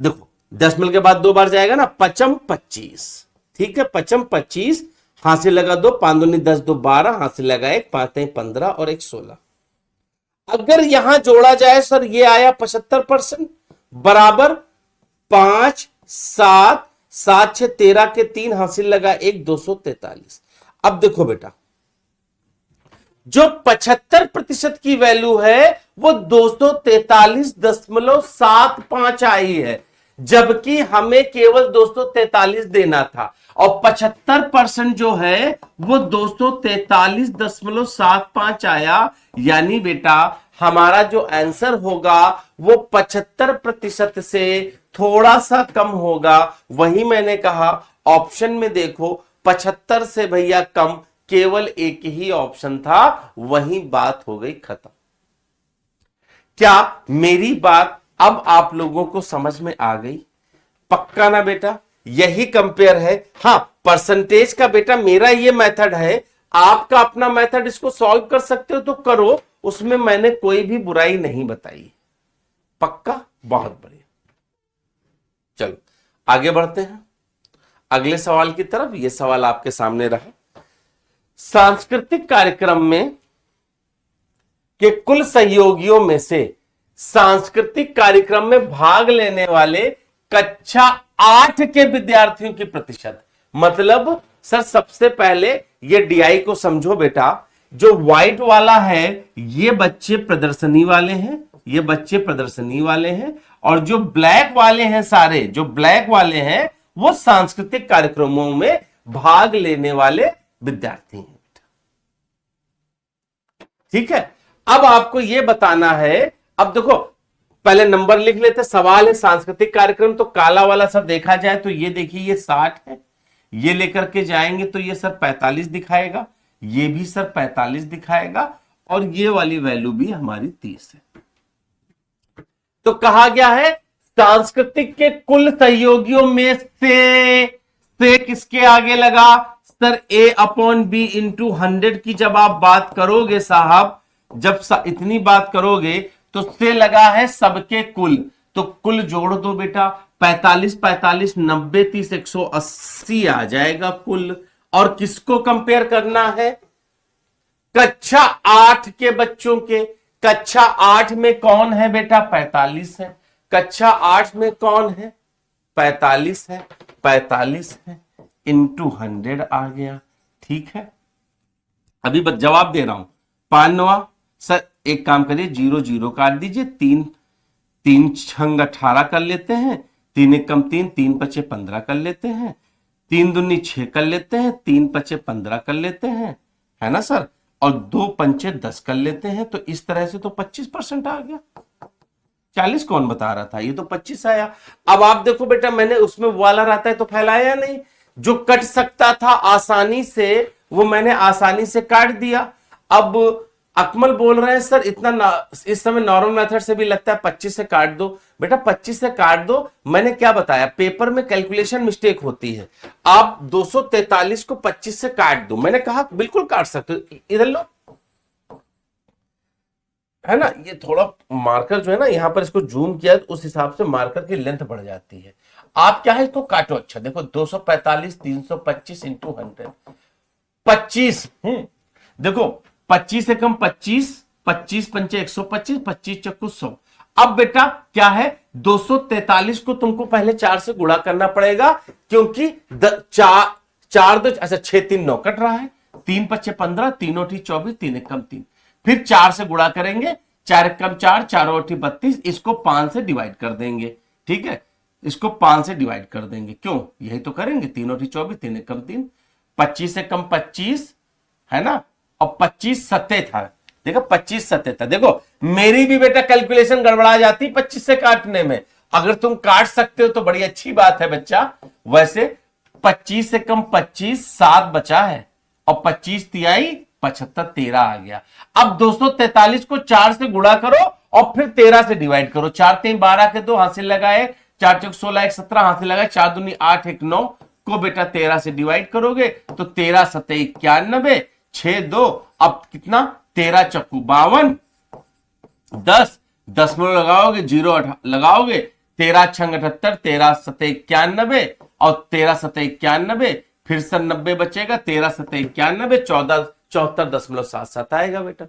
देखो 10 मिल के बाद 2 बार जाएगा ना, 5 25, ठीक है। 5 25, हासिल लगा 2, 5 दूनी 10 2 12, हासिल लगा 1, 5 3 15 और 1 16। अगर यहां जोड़ा जाए सर ये आया 75% बराबर 5 7 7 6 13 के 3 हासिल लगा 1 243। अब देखो बेटा, जो 75% की वैल्यू है वो 243.75 आई है, जबकि हमें केवल 243 देना था, और 75% जो है वो 243.75 आया। यानी बेटा हमारा जो आंसर होगा वो 75% से थोड़ा सा कम होगा। वही मैंने कहा ऑप्शन में देखो 75 से भैया कम केवल एक ही ऑप्शन था, वही बात हो गई खत्म। क्या मेरी बात अब आप लोगों को समझ में आ गई? पक्का ना बेटा? यही कंपेयर है। हाँ, परसेंटेज का बेटा मेरा ये मेथड है, आपका अपना मेथड इसको सॉल्व कर सकते हो तो करो, उसमें मैंने कोई भी बुराई नहीं बताई। पक्का? बहुत बढ़िया। चलो आगे बढ़ते हैं अगले सवाल की तरफ। यह सवाल आपके सामने रहा। सांस्कृतिक कार्यक्रम में के कुल सहयोगियों में से सांस्कृतिक कार्यक्रम में भाग लेने वाले कक्षा 8 के विद्यार्थियों की प्रतिशत। मतलब सर सबसे पहले ये डीआई को समझो बेटा, जो व्हाइट वाला है ये बच्चे प्रदर्शनी वाले हैं, ये बच्चे प्रदर्शनी वाले हैं, और जो ब्लैक वाले हैं सारे, जो ब्लैक वाले हैं वो सांस्कृतिक कार्यक्रमों में भाग लेने वाले विद्यार्थी हैं। ठीक है, अब आपको यह बताना है। अब देखो पहले नंबर लिख लेते। सवाल है सांस्कृतिक कार्यक्रम, तो काला वाला सर देखा जाए तो ये देखिए ये 60 है, ये लेकर के जाएंगे तो ये सर 45 दिखाएगा, ये भी सर 45 दिखाएगा, और ये वाली वैल्यू भी हमारी 30 है। तो कहा गया है सांस्कृतिक के कुल सहयोगियों में से किसके आगे लगा सर? A/B इंटू 100 की जब आप बात करोगे साहब, जब इतनी बात करोगे तो से लगा है सबके कुल, तो कुल जोड़ दो बेटा, 45 45 90 30 180 आ जाएगा कुल। और किसको कंपेयर करना है? कक्षा 8 के बच्चों के। कक्षा 8 में कौन है बेटा? 45 है। कक्षा 8 में कौन है? 45 है। 45 है इंटू 100 आ गया। ठीक है, अभी जवाब दे रहा हूं। 5 सर एक काम करिए, 0 0 काट दीजिए, 3 3 छंग 18 कर लेते हैं, 3 1 कम 3, 3 5 15 कर लेते हैं, 3 दूनी 6 कर लेते हैं, 3 5 15 कर लेते हैं, है ना सर, और 2 पंचे 10 कर लेते हैं। तो इस तरह से तो 25% आ गया। 40 कौन बता रहा था? ये तो 25 आया। अब आप देखो बेटा, मैंने उसमें वाला रहता है तो फैलाया नहीं, जो कट सकता था आसानी से वो मैंने आसानी से काट दिया। अब अकमल बोल रहे हैं सर इतना इस समय नॉर्मल मेथड से भी लगता है 25 से काट दो। बेटा 25 से काट दो, मैंने क्या बताया, पेपर में कैलकुलेशन मिस्टेक होती है। आप 243 को 25 से काट दो, मैंने कहा बिल्कुल काट सकते हो। इधर लो, है ना, ये थोड़ा मार्कर जो है ना यहाँ पर इसको जूम किया तो उस हिसाब से मार्कर की लेंथ बढ़ जाती है। आप क्या है इसको काटो। अच्छा देखो 245 325 इंटू 100 25। देखो 25 से कम 25, 25 पंचे 125, 25 चक्कू 100। अब बेटा क्या है, 243 को तुमको पहले 4 से गुणा करना पड़ेगा, क्योंकि 4 2 अच्छा 6 3 9 कट रहा है, 3 5 15, 3 8 24, 3 1 कम 3, फिर 4 से गुणा करेंगे, 4 1 कम 4, 4 8 32, इसको 5 से डिवाइड कर देंगे। ठीक है, इसको 5 से डिवाइड कर देंगे, क्यों यही तो करेंगे, 3 8 24, 3 1 कम 3, 25 से कम 25, है ना, और 25 सत्ते था। देखो 25 सत्ते था। देखो मेरी भी बेटा कैलकुलेशन गड़बड़ा जाती 25 से काटने में। अगर तुम काट सकते हो तो बड़ी अच्छी बात है बच्चा। वैसे 25 से कम 25 7 बचा है, और 25 तिहाई 75 13 आ गया। अब 243 को 4 से गुणा करो और फिर 13 से डिवाइड करो। 4 3 12 के 2 हासिल लगाए, 4 चौक 16 1 17 हासिल लगाए, 4 दूनी 8 1 9 को बेटा 13 से डिवाइड करोगे तो 13 सत्ते 91, 6 2, अब कितना, 13 चक्कू 52, 10 दशमलव लगाओगे, 0 लगाओगे, 13 छंग 78, 13 सत्ते 91, और 13 सत्ते 91, फिर से 90 बचेगा, 13 सत्ते 91, 74.77 आएगा बेटा।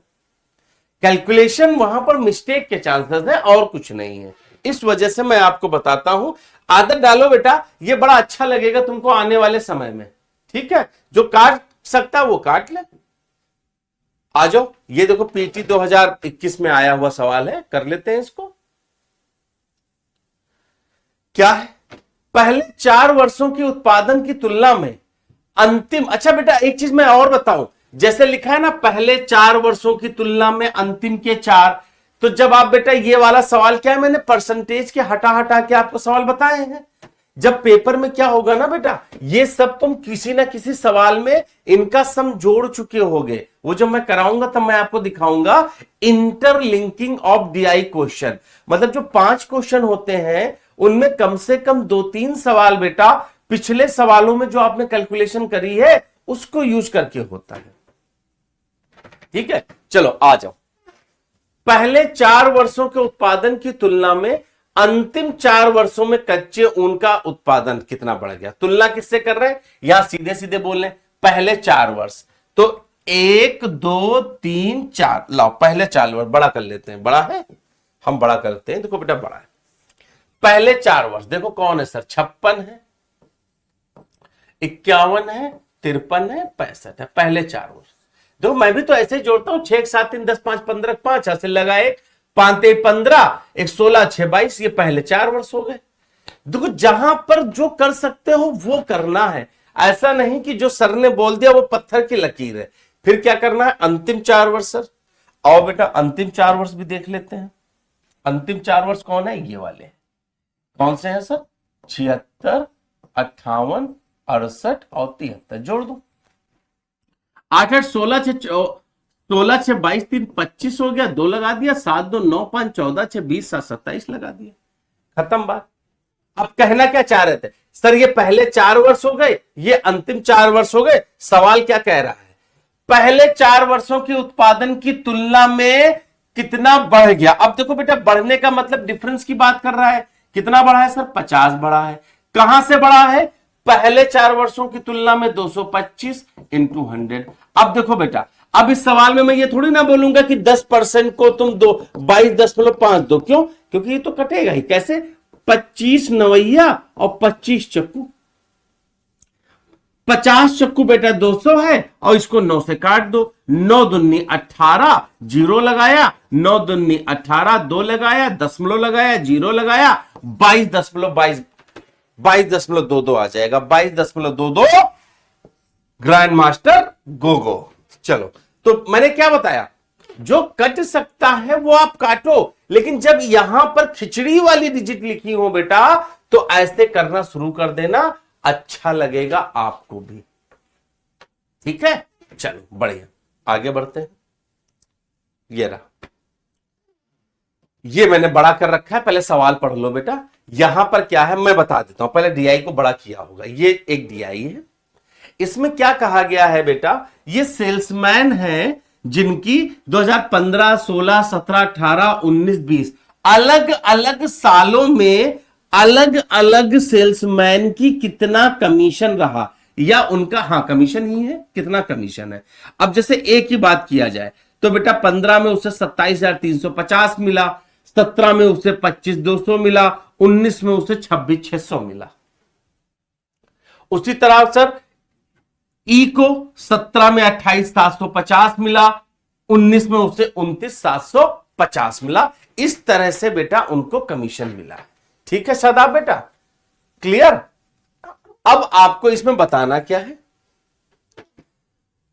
कैलकुलेशन वहां पर मिस्टेक के चांसेस है और कुछ नहीं है। इस वजह से मैं आपको बताता हूं, आदत डालो बेटा, ये बड़ा अच्छा लगेगा तुमको आने वाले समय में। ठीक है, जो काट सकता है वो काट ले। आ जाओ, ये देखो पीटी 2021 में आया हुआ सवाल है, कर लेते हैं इसको। क्या है? पहले 4 वर्षों की उत्पादन की तुलना में अंतिम, अच्छा बेटा एक चीज मैं और बताऊं, जैसे लिखा है ना पहले 4 वर्षों की तुलना में अंतिम के 4, तो जब आप बेटा ये वाला सवाल, क्या है मैंने परसेंटेज के हटा हटा के आपको सवाल बताए हैं। जब पेपर में क्या होगा ना बेटा, ये सब तुम किसी ना किसी सवाल में इनका सम जोड़ चुके होगे। वो जब मैं कराऊंगा तब मैं आपको दिखाऊंगा इंटरलिंकिंग ऑफ डीआई क्वेश्चन, मतलब जो 5 क्वेश्चन होते हैं उनमें कम से कम 2-3 सवाल बेटा पिछले सवालों में जो आपने कैलकुलेशन करी है उसको यूज करके होता है। ठीक है, चलो आ जाओ। पहले 4 वर्षों के उत्पादन की तुलना में अंतिम 4 वर्षों में कच्चे ऊन का उत्पादन कितना बढ़ गया। तुलना किससे कर रहे हैं, यहां सीधे सीधे बोल रहे हैं पहले 4 वर्ष, तो 1 2 3 4, लाओ पहले 4 वर्ष बड़ा कर लेते हैं। बड़ा है, हम बड़ा करते हैं, देखो बेटा बड़ा है। पहले 4 वर्ष देखो कौन है सर, 56 है, 51 है, 53 है, 65 है, पहले 4 वर्ष। देखो मैं भी तो ऐसे ही जोड़ता हूं, 6 7 3 10 5 15 5 ऐसे लगा, 1 5 3 15 1 16 6 22, ये पहले 4 वर्ष हो गए। देखो जहां पर जो कर सकते हो वो करना है, ऐसा नहीं कि जो सर ने बोल दिया वो पत्थर की लकीर है। फिर क्या करना है, अंतिम 4 वर्ष सर। आओ बेटा अंतिम 4 वर्ष भी देख लेते हैं। अंतिम 4 वर्ष कौन है, ये वाले कौन से हैं सर, 76 58 68 और 73, जोड़ दो। 8 8 16 16 6 22 3 25 हो गया, 2 लगा दिया, 7 2 9 5 14 6 20 7 27 लगा दिया, खत्म बात। अब कहना क्या चाह रहे थे सर, ये पहले 4 वर्ष हो गए, ये अंतिम 4 वर्ष हो गए। सवाल क्या कह रहा है, पहले 4 वर्षों की उत्पादन की तुलना में कितना बढ़ गया। अब देखो बेटा बढ़ने का मतलब डिफरेंस की बात कर रहा है, कितना बढ़ा है सर, 50 बढ़ा है। कहां से बढ़ा है, पहले 4 वर्षों की तुलना में 225 इंटू 100। अब देखो बेटा, अब इस सवाल में मैं ये थोड़ी ना बोलूंगा कि 10% को तुम दो 22.5 दो, क्यों, क्योंकि ये तो कटेगा ही। कैसे, 25 नवैया और 25 चक्कू, 50 चक्कू बेटा 200 है, और इसको 9 से काट दो, 9 दूनी 18, जीरो लगाया, 9 दूनी 18, 2 लगाया, दशमलव लगाया, जीरो लगाया, 22.22 आ जाएगा, 22.22 ग्रैंड मास्टर गोगो। चलो, तो मैंने क्या बताया, जो कट सकता है वो आप काटो, लेकिन जब यहां पर खिचड़ी वाली डिजिट लिखी हो बेटा तो ऐसे करना शुरू कर देना, अच्छा लगेगा आपको भी। ठीक है, चलो बढ़िया, आगे बढ़ते हैं। ये रहा, ये मैंने बड़ा कर रखा है, पहले सवाल पढ़ लो बेटा। यहां पर क्या है मैं बता देता हूं, पहले डीआई को बड़ा किया होगा। ये एक डीआई है, इसमें क्या कहा गया है बेटा, ये सेल्समैन है जिनकी 2015 16 17 18 19 20 अलग अलग सालों में अलग अलग सेल्समैन की कितना कमीशन रहा, या उनका, हाँ कमीशन ही है, कितना कमीशन है। अब जैसे ए की बात किया जाए तो बेटा 15 में उसे 27,350 मिला, 17 में उसे 25,200 मिला, 19 में उसे 26,600 मिला। उसी तरह सर ई को 17 में 28,750 मिला, 19 में उसे 29,750 मिला। इस तरह से बेटा उनको कमीशन मिला। ठीक है शादाब बेटा, क्लियर। अब आपको इसमें बताना क्या है,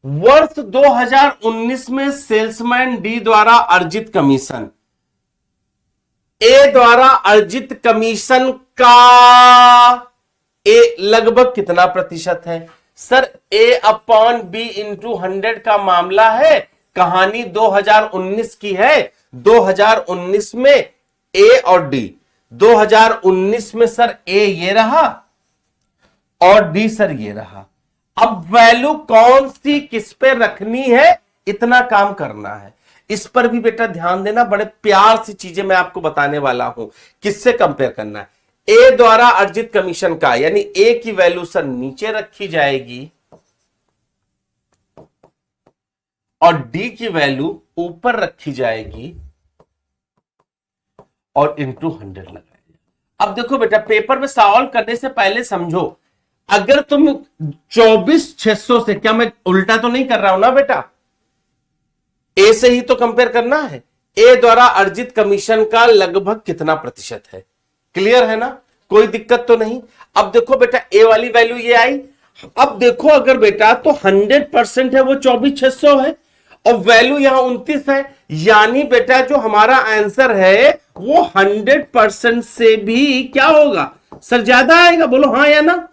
वर्ष 2019 में सेल्समैन डी द्वारा अर्जित कमीशन ए द्वारा अर्जित कमीशन का ए लगभग कितना प्रतिशत है सर, ए अपॉन बी इंटू 100 का मामला है, कहानी 2019 की है। 2019 में ए और डी, 2019 में सर ए ये रहा और डी सर ये रहा। अब वैल्यू कौन सी किस पे रखनी है, इतना काम करना है। इस पर भी बेटा ध्यान देना, बड़े प्यार से चीजें मैं आपको बताने वाला हूं। किससे कंपेयर करना है, ए द्वारा अर्जित कमीशन का, यानी ए की वैल्यू सर नीचे रखी जाएगी और डी की वैल्यू ऊपर रखी जाएगी, और इंटू 100 लगाया। अब देखो बेटा, पेपर में सवाल करने से पहले समझो, अगर तुम 24,600 से, क्या मैं उल्टा तो नहीं कर रहा हूं ना बेटा, ए से ही तो कंपेयर करना है। ए द्वारा अर्जित कमीशन का लगभग कितना प्रतिशत है, क्लियर है ना, कोई दिक्कत तो नहीं। अब देखो बेटा, ए वाली वैल्यू ये आई। अब देखो अगर बेटा तो 100% है वो 24,600 है, और वैल्यू यहां 29 है, यानी बेटा जो हमारा आंसर है वो 100% से भी क्या होगा सर, ज्यादा आएगा। बोलो हाँ या ना।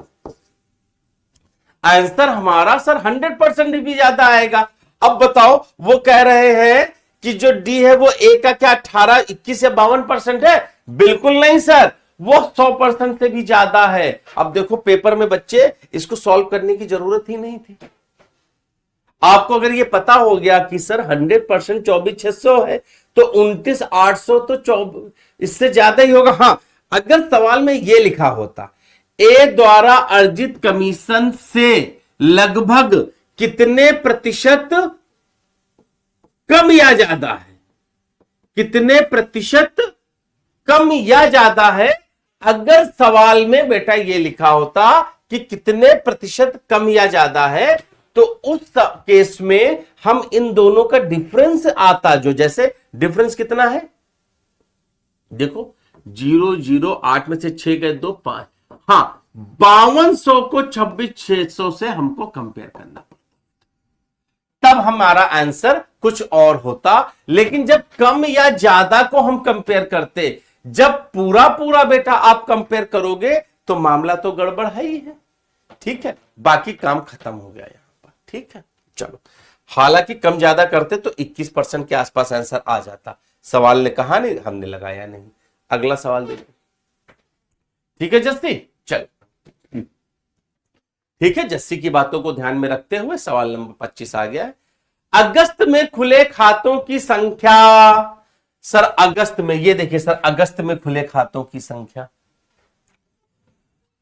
आंसर हमारा सर 100% भी ज्यादा आएगा। अब बताओ, वो कह रहे हैं कि जो डी है वो ए का क्या 18, 21 या 52% है? बिल्कुल नहीं सर, वो 100% से भी ज्यादा है। अब देखो पेपर में बच्चे इसको सॉल्व करने की जरूरत ही नहीं थी। आपको अगर ये पता हो गया कि सर 100% 24,600 है, तो 29,800 तो इससे ज्यादा ही होगा। हाँ, अगर सवाल में ये लिखा होता ए द्वारा अर्जित कमीशन से लगभग कितने प्रतिशत कम या ज्यादा है, कितने प्रतिशत कम या ज्यादा है, अगर सवाल में बेटा ये लिखा होता कि कितने प्रतिशत कम या ज्यादा है, तो उस केस में हम इन दोनों का डिफरेंस आता, जो जैसे डिफरेंस कितना है देखो, 0 0 8 में से 6 गए 2 5, हाँ 5200 को 26,600 से हमको कंपेयर करना पड़ता, तब हमारा आंसर कुछ और होता। लेकिन जब कम या ज्यादा को हम कंपेयर करते, जब पूरा पूरा बेटा आप कंपेयर करोगे तो मामला तो गड़बड़ है ही है। ठीक है, बाकी काम खत्म हो गया यहां पर। ठीक है, चलो, हालांकि कम ज्यादा करते तो 21% के आसपास आंसर आ जाता। सवाल ने कहा नहीं, हमने लगाया नहीं। अगला सवाल देखो। ठीक है जस्सी, चल ठीक है, जस्सी की बातों को ध्यान में रखते हुए सवाल नंबर 25 आ गया है। अगस्त में खुले खातों की संख्या, सर अगस्त में, ये देखिए सर, अगस्त में खुले खातों की संख्या,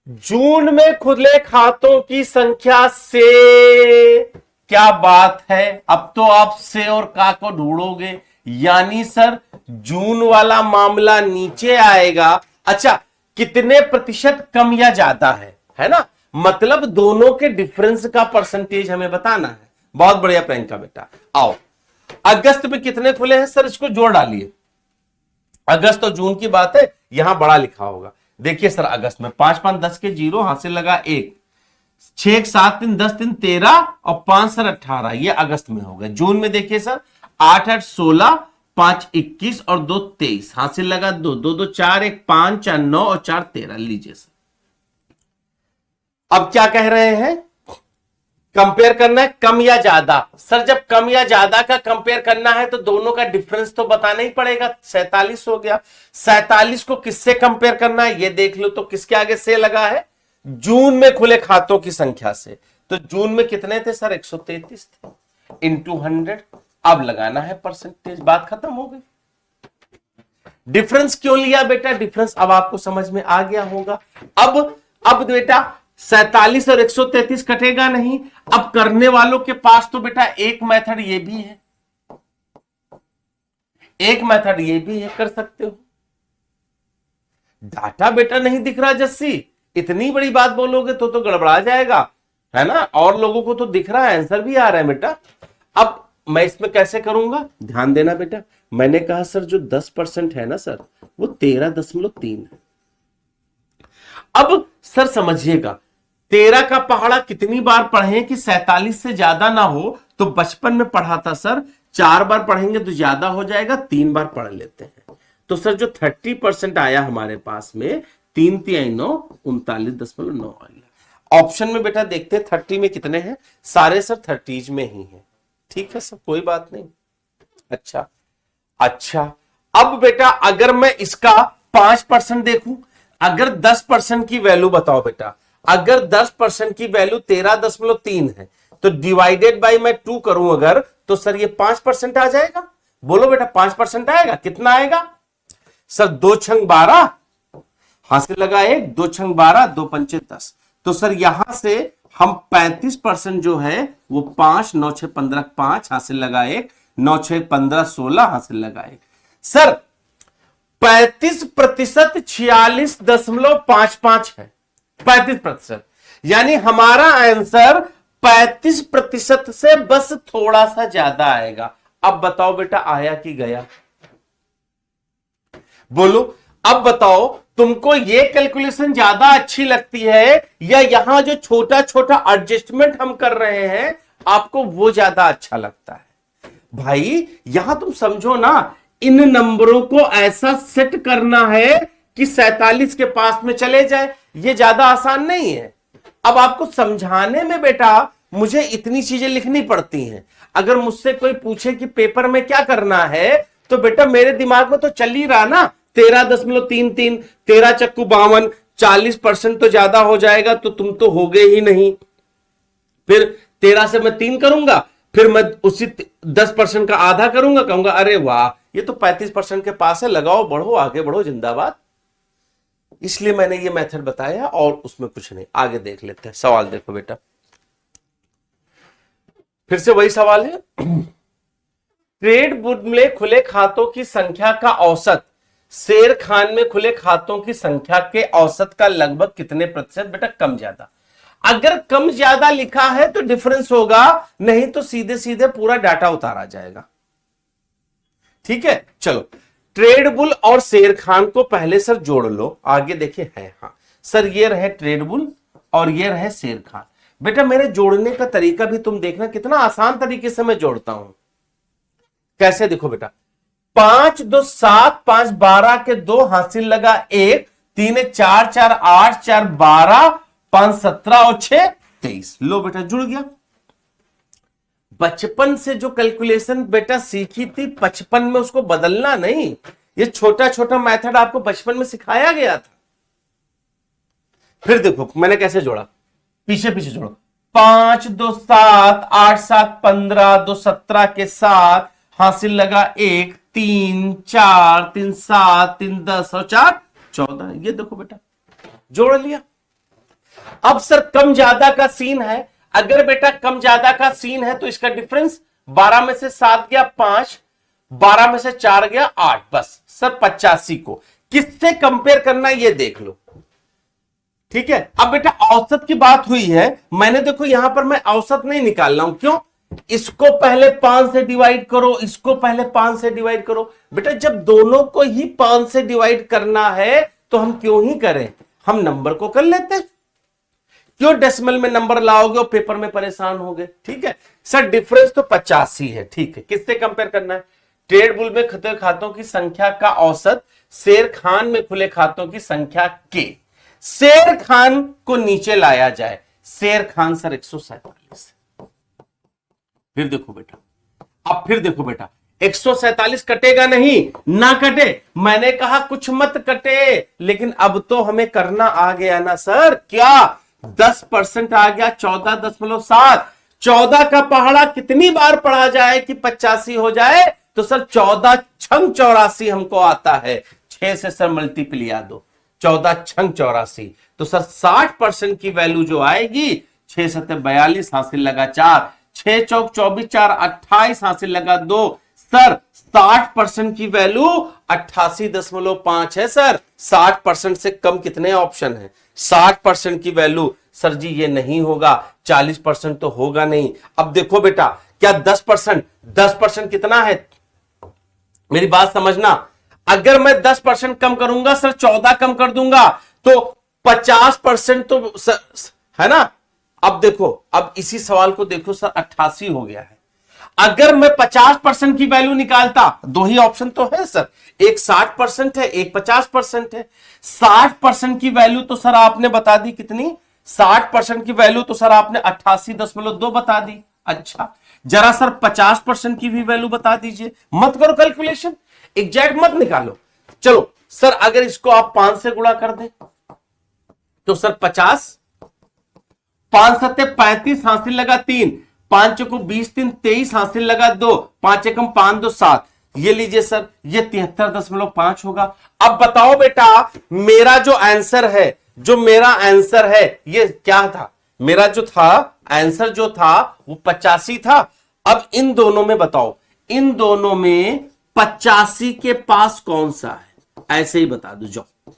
जून में खुले खातों की संख्या से क्या बात है। अब तो आप से और का को ढूंढोगे, यानी सर जून वाला मामला नीचे आएगा। अच्छा, कितने प्रतिशत कम या ज्यादा है ना, मतलब दोनों के डिफरेंस का परसेंटेज हमें बताना है। बहुत बढ़िया प्रियंका बेटा, आओ, अगस्त में कितने खुले हैं सर, इसको जोड़ डालिए। अगस्त और जून की बात है, यहां बड़ा लिखा होगा। देखिए सर, अगस्त में 5 5 10 के 0, हासिल लगा 1, 6 7 3 10 3 13 और 5 सर 18, ये अगस्त में हो गया। जून में देखिए सर, 8 8 16, 5 21 और 2 23, हासिल लगा 2 2 2 4 1 5 4 9 और 4 13। लीजिए सर, अब क्या कह रहे हैं, कंपेयर करना है कम या ज्यादा। सर जब कम या ज्यादा का कंपेयर करना है तो दोनों का डिफरेंस तो बताना ही पड़ेगा। 47 हो गया, 47 को किससे कंपेयर करना है ये देख लो, तो किसके आगे से लगा है, जून में खुले खातों की संख्या से। तो जून में कितने थे सर, 133 थे, इंटू 100। अब लगाना है परसेंटेज, बात खत्म हो गई। डिफरेंस क्यों लिया बेटा, डिफरेंस अब आपको समझ में आ गया होगा। अब बेटा 47 और 133 कटेगा नहीं। अब करने वालों के पास तो बेटा एक मेथड ये भी है, एक मेथड ये भी है, कर सकते हो। डाटा बेटा नहीं दिख रहा जस्सी, इतनी बड़ी बात बोलोगे तो गड़बड़ा जाएगा, है ना। और लोगों को तो दिख रहा है, आंसर भी आ रहा है बेटा। अब मैं इसमें कैसे करूंगा, ध्यान देना बेटा। मैंने कहा सर जो 10% है ना सर, वो 13.3 है। अब सर समझिएगा, 13 का पहाड़ा कितनी बार पढ़े कि 47 से ज्यादा ना हो, तो बचपन में पढ़ा था सर 4 बार पढ़ेंगे तो ज्यादा हो जाएगा, 3 बार पढ़ लेते हैं। तो सर जो 30% आया हमारे पास में, 3 3 9 39.9 आ गया। ऑप्शन में बेटा देखते हैं 30 में कितने हैं, सारे सर 30 में ही है। ठीक है सर, कोई बात नहीं। अच्छा, अब बेटा अगर मैं इसका 5% देखूं, अगर 10% की वैल्यू बताओ बेटा, अगर 10% की वैल्यू 13.3 है, तो डिवाइडेड बाय मैं 2 करूं अगर, तो सर ये 5% आ जाएगा। बोलो बेटा 5% आएगा, कितना आएगा सर, 2 छंग 12, हासिल लगा 1, 2 छंग 12, 2 पंचे 10। तो सर यहां से हम 35% जो है वो 5 9 6 15 5, हासिल लगा 1, 9 6 15 16, हासिल लगा 1। सर 35% 46.55 है। 35%, यानी हमारा आंसर 35% से बस थोड़ा सा ज्यादा आएगा। अब बताओ बेटा आया कि गया? बोलो, अब बताओ तुमको ये कैलकुलेशन ज्यादा अच्छी लगती है या यहां जो छोटा छोटा एडजस्टमेंट हम कर रहे हैं आपको वो ज्यादा अच्छा लगता है? भाई यहां तुम समझो ना, इन नंबरों को ऐसा सेट करना है कि 47 के पास में चले जाए, ये ज्यादा आसान नहीं है। अब आपको समझाने में बेटा मुझे इतनी चीजें लिखनी पड़ती हैं। अगर मुझसे कोई पूछे कि पेपर में क्या करना है तो बेटा मेरे दिमाग में तो चल ही रहा ना, 13.33, 13 चक्कू 52, 40% तो ज्यादा हो जाएगा तो तुम तो हो गए ही नहीं। फिर 13 से मैं 3 करूंगा, फिर मैं उसी 10% का आधा करूंगा, कहूंगा अरे वाह ये तो 35% के पास है, लगाओ बढ़ो आगे बढ़ो जिंदाबाद। इसलिए मैंने ये मेथड बताया और उसमें कुछ नहीं। आगे देख लेते हैं, सवाल देखो बेटा, फिर से वही सवाल है। ट्रेड बुक में खुले खातों की संख्या का औसत शेर खान में खुले खातों की संख्या के औसत का लगभग कितने प्रतिशत? बेटा कम ज्यादा। अगर कम ज्यादा लिखा है तो डिफरेंस होगा, नहीं तो सीधे सीधे पूरा डाटा उतारा जाएगा। ठीक है, चलो ट्रेड बुल और शेर खान को पहले सर जोड़ लो। आगे देखिए है, हाँ सर ये रहे ट्रेड बुल और ये रहे शेर खान। बेटा मेरे जोड़ने का तरीका भी तुम देखना कितना आसान तरीके से मैं जोड़ता हूं। कैसे? देखो बेटा, 5 2 7, 5 12 के 2 हासिल लगा 1, 3 4 4 8 4 12, 5 17 और 6 23। लो बेटा जुड़ गया। बचपन से जो कैलकुलेशन बेटा सीखी थी 55 में उसको बदलना नहीं, ये छोटा छोटा मेथड आपको बचपन में सिखाया गया था। फिर देखो मैंने कैसे जोड़ा, पीछे पीछे जोड़ो। 5 2 7, 8 7 15, 2 17 के 7 हासिल लगा 1, 3 4 3 7 3 10 और 4 14। ये देखो बेटा जोड़ लिया। अब सर कम ज्यादा का सीन है। अगर बेटा कम ज्यादा का सीन है तो इसका डिफरेंस 12 में से 7 गया 5, 12 में से 4 गया 8, बस सर 85 को किससे कंपेयर करना ये देख लो। ठीक है, अब बेटा औसत की बात हुई है, मैंने देखो यहां पर मैं औसत नहीं निकाल रहा हूं। क्यों? इसको पहले 5 से डिवाइड करो, इसको पहले 5 से डिवाइड करो। बेटा जब दोनों को ही 5 से डिवाइड करना है तो हम क्यों ही करें, हम नंबर को कर लेते हैं। क्यों डेसिमल में नंबर लाओगे और पेपर में परेशान होगे? ठीक है सर, डिफरेंस तो 85 है। ठीक है, किससे कंपेयर करना है? ट्रेड बुल में खुले खातों की संख्या का औसत शेर खान में खुले खातों की संख्या के। शेर खान को नीचे लाया जाए, शेर खान सर 147। फिर देखो बेटा, अब फिर देखो बेटा 147 कटेगा नहीं, ना कटे। मैंने कहा कुछ मत कटे, लेकिन अब तो हमें करना आ गया ना सर। क्या 10% आ गया? 14.7। 14 का पहाड़ा कितनी बार पढ़ा जाए कि 85 हो जाए? तो सर 14 छंग 84 हमको आता है। 6 से सर मल्टीप्लिया दो, 14 छंग 84, तो सर 60% की वैल्यू जो आएगी 6 7 42 हासिल लगा 4, 6 चौक 24 4 28 हासिल लगा 2। सर 60% की वैल्यू 88.5 है सर। 60% से कम कितने ऑप्शन है? 60% की वैल्यू सर जी ये नहीं होगा, 40% तो होगा नहीं। अब देखो बेटा क्या 10%? 10% कितना है? मेरी बात समझना, अगर मैं 10% कम करूंगा सर 14 कम कर दूंगा तो 50% तो है ना। अब देखो, अब इसी सवाल को देखो सर 88 हो गया है। अगर मैं 50% की वैल्यू निकालता, दो ही ऑप्शन तो है सर, एक 60% है एक 50% है। 60% की वैल्यू तो सर आपने बता दी कितनी? 60% की वैल्यू तो सर आपने 88.2 बता दी। अच्छा जरा सर 50% की भी वैल्यू बता दीजिए। मत करो कैलकुलेशन, एग्जैक्ट मत निकालो। चलो सर अगर इसको आप 5 से गुणा कर दें तो सर 50, 5 7 35 हासिल लगा 3, 5 को 20 3 23 हासिल लगा 2, 5 एकम 5 2 7। ये लीजिए सर, ये 73.5 होगा। अब बताओ बेटा मेरा जो आंसर है, जो मेरा आंसर है ये क्या था? मेरा जो था आंसर जो था वो 85 था। अब इन दोनों में बताओ, इन दोनों में 85 के पास कौन सा है? ऐसे ही बता दो जाओ।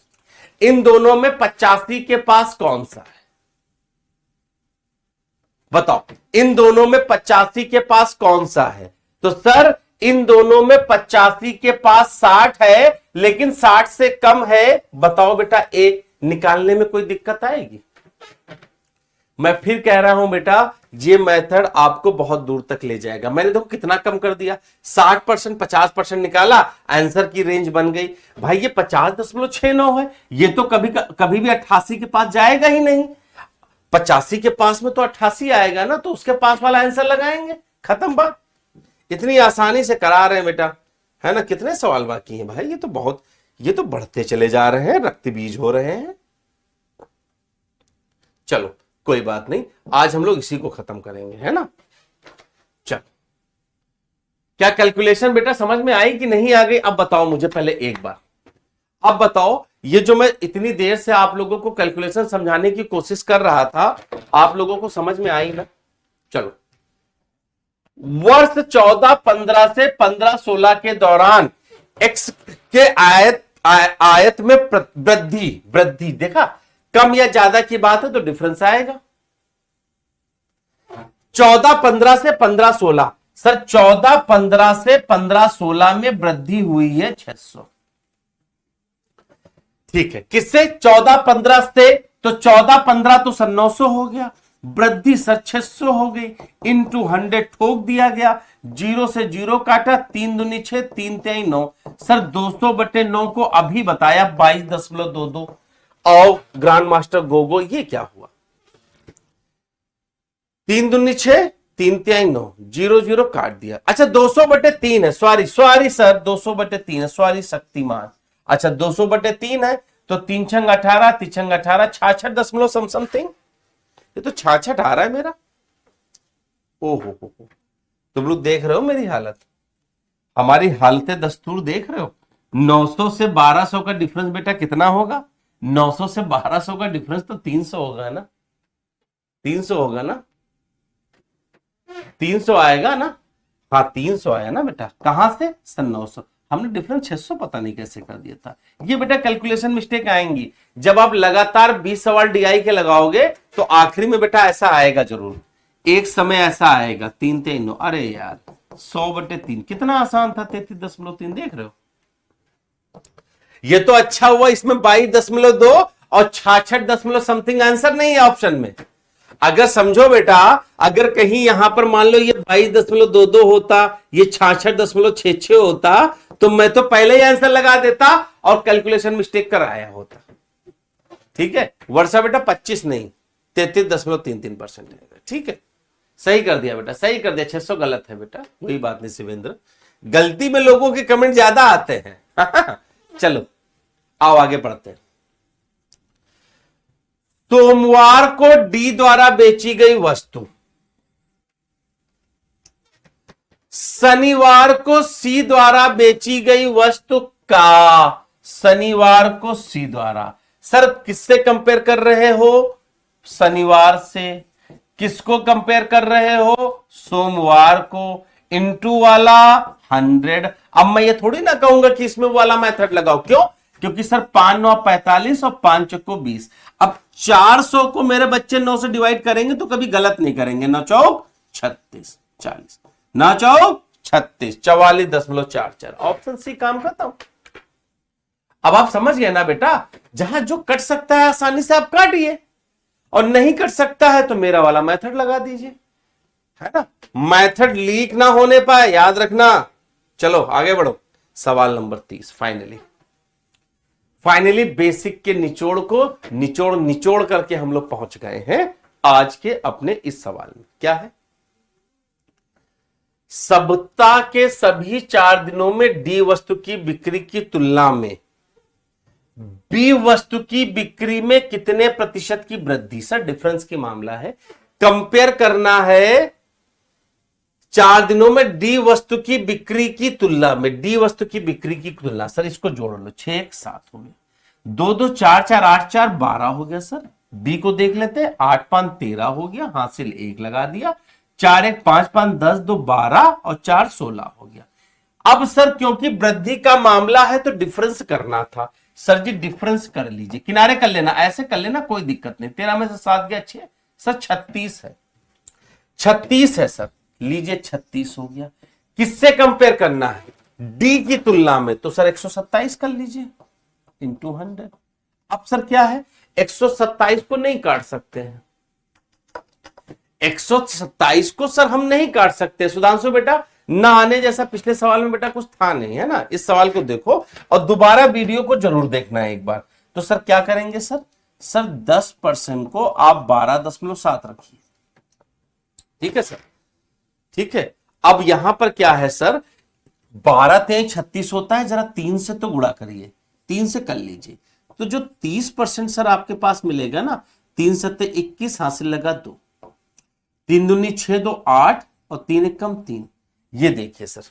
इन दोनों में 85 के पास कौन सा है? बताओ, इन दोनों में 85 के पास कौन सा है? तो सर इन दोनों में 85 के पास 60 है, लेकिन 60 से कम है। बताओ बेटा, ए निकालने में कोई दिक्कत आएगी? मैं फिर कह रहा हूं बेटा, ये मेथड आपको बहुत दूर तक ले जाएगा। मैंने देखो कितना कम कर दिया, 60%, 50% निकाला, आंसर की रेंज बन गई। भाई ये 50.69 है, ये तो कभी भी 88 के पास जाएगा ही नहीं। 85 के पास में तो 88 आएगा ना, तो उसके पास वाला आंसर लगाएंगे, खत्म बात। इतनी आसानी से करा रहे हैं बेटा, है ना। कितने सवाल बाकी हैं भाई? ये तो बढ़ते चले जा रहे हैं, रक्त बीज हो रहे हैं। चलो कोई बात नहीं, आज हम लोग इसी को खत्म करेंगे, है ना। चलो, क्या कैलकुलेशन बेटा समझ में आई कि नहीं आ गई? अब बताओ मुझे पहले एक बार, अब बताओ, ये जो मैं इतनी देर से आप लोगों को कैलकुलेशन समझाने की कोशिश कर रहा था, आप लोगों को समझ में आई ना? चलो, वर्ष 14-15 से 15-16 के दौरान एक्स के आयत में वृद्धि देखा, कम या ज्यादा की बात है तो डिफरेंस आएगा। 14-15 से 15-16, सर 14-15 से 15-16 में वृद्धि हुई है 600। ठीक है, किससे? 14-15 से, तो 14-15 तो सर 900 हो गया, वृद्धि सर 600 हो गई, इंटू 100 ठोक दिया गया, 0 से 0 काटा, 3 दूनी 6, 3 तिहाई 9, सर 200/9 को अभी बताया 22.22। और ग्रांड मास्टर गोगो, ये क्या हुआ? 3 दूनी 6, 3 तिहाई 9, 0 काट दिया। अच्छा 200/3 है, सॉरी सर 200/3 है, सॉरी शक्तिमान। अच्छा 200/3 है तो 3 छंग 18, 3 छंग 18, 66 समथिंग, ये तो 66 आ रहा है मेरा। ओहो तुम लोग देख रहे हो मेरी हालत, हमारी हालत दस्तूर देख रहे हो। 900 से 1200 का डिफरेंस बेटा कितना होगा? 900 से 1200 का डिफरेंस तो 300 होगा ना, 300 होगा ना, 300 आएगा ना। हाँ 300 आया ना बेटा, कहां से? सन 900, हमने डिफरेंस 600 पता नहीं कैसे कर दिया था। ये बेटा कैलकुलेशन मिस्टेक आएंगी जब आप लगातार 20 सवाल डीआई के लगाओगे, तो आखिरी में बेटा ऐसा आएगा जरूर, एक समय ऐसा आएगा 3 3 9, अरे यार 100/3 कितना आसान था, 33.3 देख रहे हो। ये तो अच्छा हुआ इसमें 22.2 और 66 समथिंग आंसर नहीं है ऑप्शन में। अगर समझो बेटा, अगर कहीं यहां पर मान लो ये 22.22 होता, ये 66.66 होता, तो मैं तो पहले ही आंसर लगा देता और कैलकुलेशन मिस्टेक कराया होता। ठीक है, वर्षा बेटा 25 नहीं 33.33% है। ठीक है, सही कर दिया बेटा, सही कर दिया। 600 गलत है बेटा, कोई बात नहीं शिवेंद्र, गलती में लोगों के कमेंट ज्यादा आते हैं। चलो आओ आगे बढ़ते हैं। सोमवार को डी द्वारा बेची गई वस्तु शनिवार को सी द्वारा बेची गई वस्तु का शनिवार को सी द्वारा, सर किससे कंपेयर कर रहे हो? शनिवार से। किसको कंपेयर कर रहे हो? सोमवार को। इंटू वाला 100। अब मैं ये थोड़ी ना कहूंगा कि इसमें वाला मेथड लगाओ, क्यों? क्योंकि सर 5 9 45 और 5 चौको 20। अब 400 को मेरे बच्चे 9 से डिवाइड करेंगे तो कभी गलत नहीं करेंगे। 9 चौक 36, 40, 9 चौक 36, 44.44। ऑप्शन सी काम खत्म। अब आप समझ गए ना बेटा, जहां जो कट सकता है आसानी से आप काटिए, और नहीं कट सकता है तो मेरा वाला मेथड लगा दीजिए, है ना। मेथड लीक ना होने पाए, याद रखना। चलो आगे बढ़ो, सवाल नंबर 30। फाइनली बेसिक के निचोड़ को निचोड़ करके हम लोग पहुंच गए हैं आज के अपने इस सवाल में। क्या है? सप्ताह के सभी 4 दिनों में डी वस्तु की बिक्री की तुलना में बी वस्तु की बिक्री में कितने प्रतिशत की वृद्धि? सर डिफरेंस की मामला है, कंपेयर करना है 4 दिनों में डी वस्तु की बिक्री की तुलना में, डी वस्तु की बिक्री की तुलना। सर इसको जोड़ लो, 6 1 7 हो गया, 2 2 4 4 8 4 12 हो गया। सर बी को देख लेते हैं, 8 5 13 हो गया, हासिल 1 लगा दिया, 4 1 5 5 10 2 12 और 4 16 हो गया। अब सर क्योंकि वृद्धि का मामला है तो डिफरेंस करना था। सर जी डिफरेंस कर लीजिए, किनारे कर लेना, ऐसे कर लेना, कोई दिक्कत नहीं। 13 में से 7 गया 6, सर 36 है, 36 है सर, लीजिए 36 हो गया। किससे कंपेयर करना है? डी की तुलना में, तो सर 127 कर लीजिए इंटू 100। अब सर क्या है, 127 को नहीं काट सकते हैं, 127 को सर हम नहीं काट सकते सुधांशु बेटा, ना आने जैसा पिछले सवाल में बेटा कुछ था नहीं, है ना। इस सवाल को देखो और दोबारा वीडियो को जरूर देखना है एक बार। तो सर क्या करेंगे सर, सर 10% को आप 12.7 रखिए, ठीक है सर, ठीक है। अब यहां पर क्या है सर, 12 3 36 होता है, जरा 3 से तो गुणा करिए, 3 से कर लीजिए, तो जो 30% सर आपके पास मिलेगा ना, 3 सत्ते 21, हासिल लगा 2, 3 दूनी 6, 2 8 और 3 एकम 3। ये देखिए सर,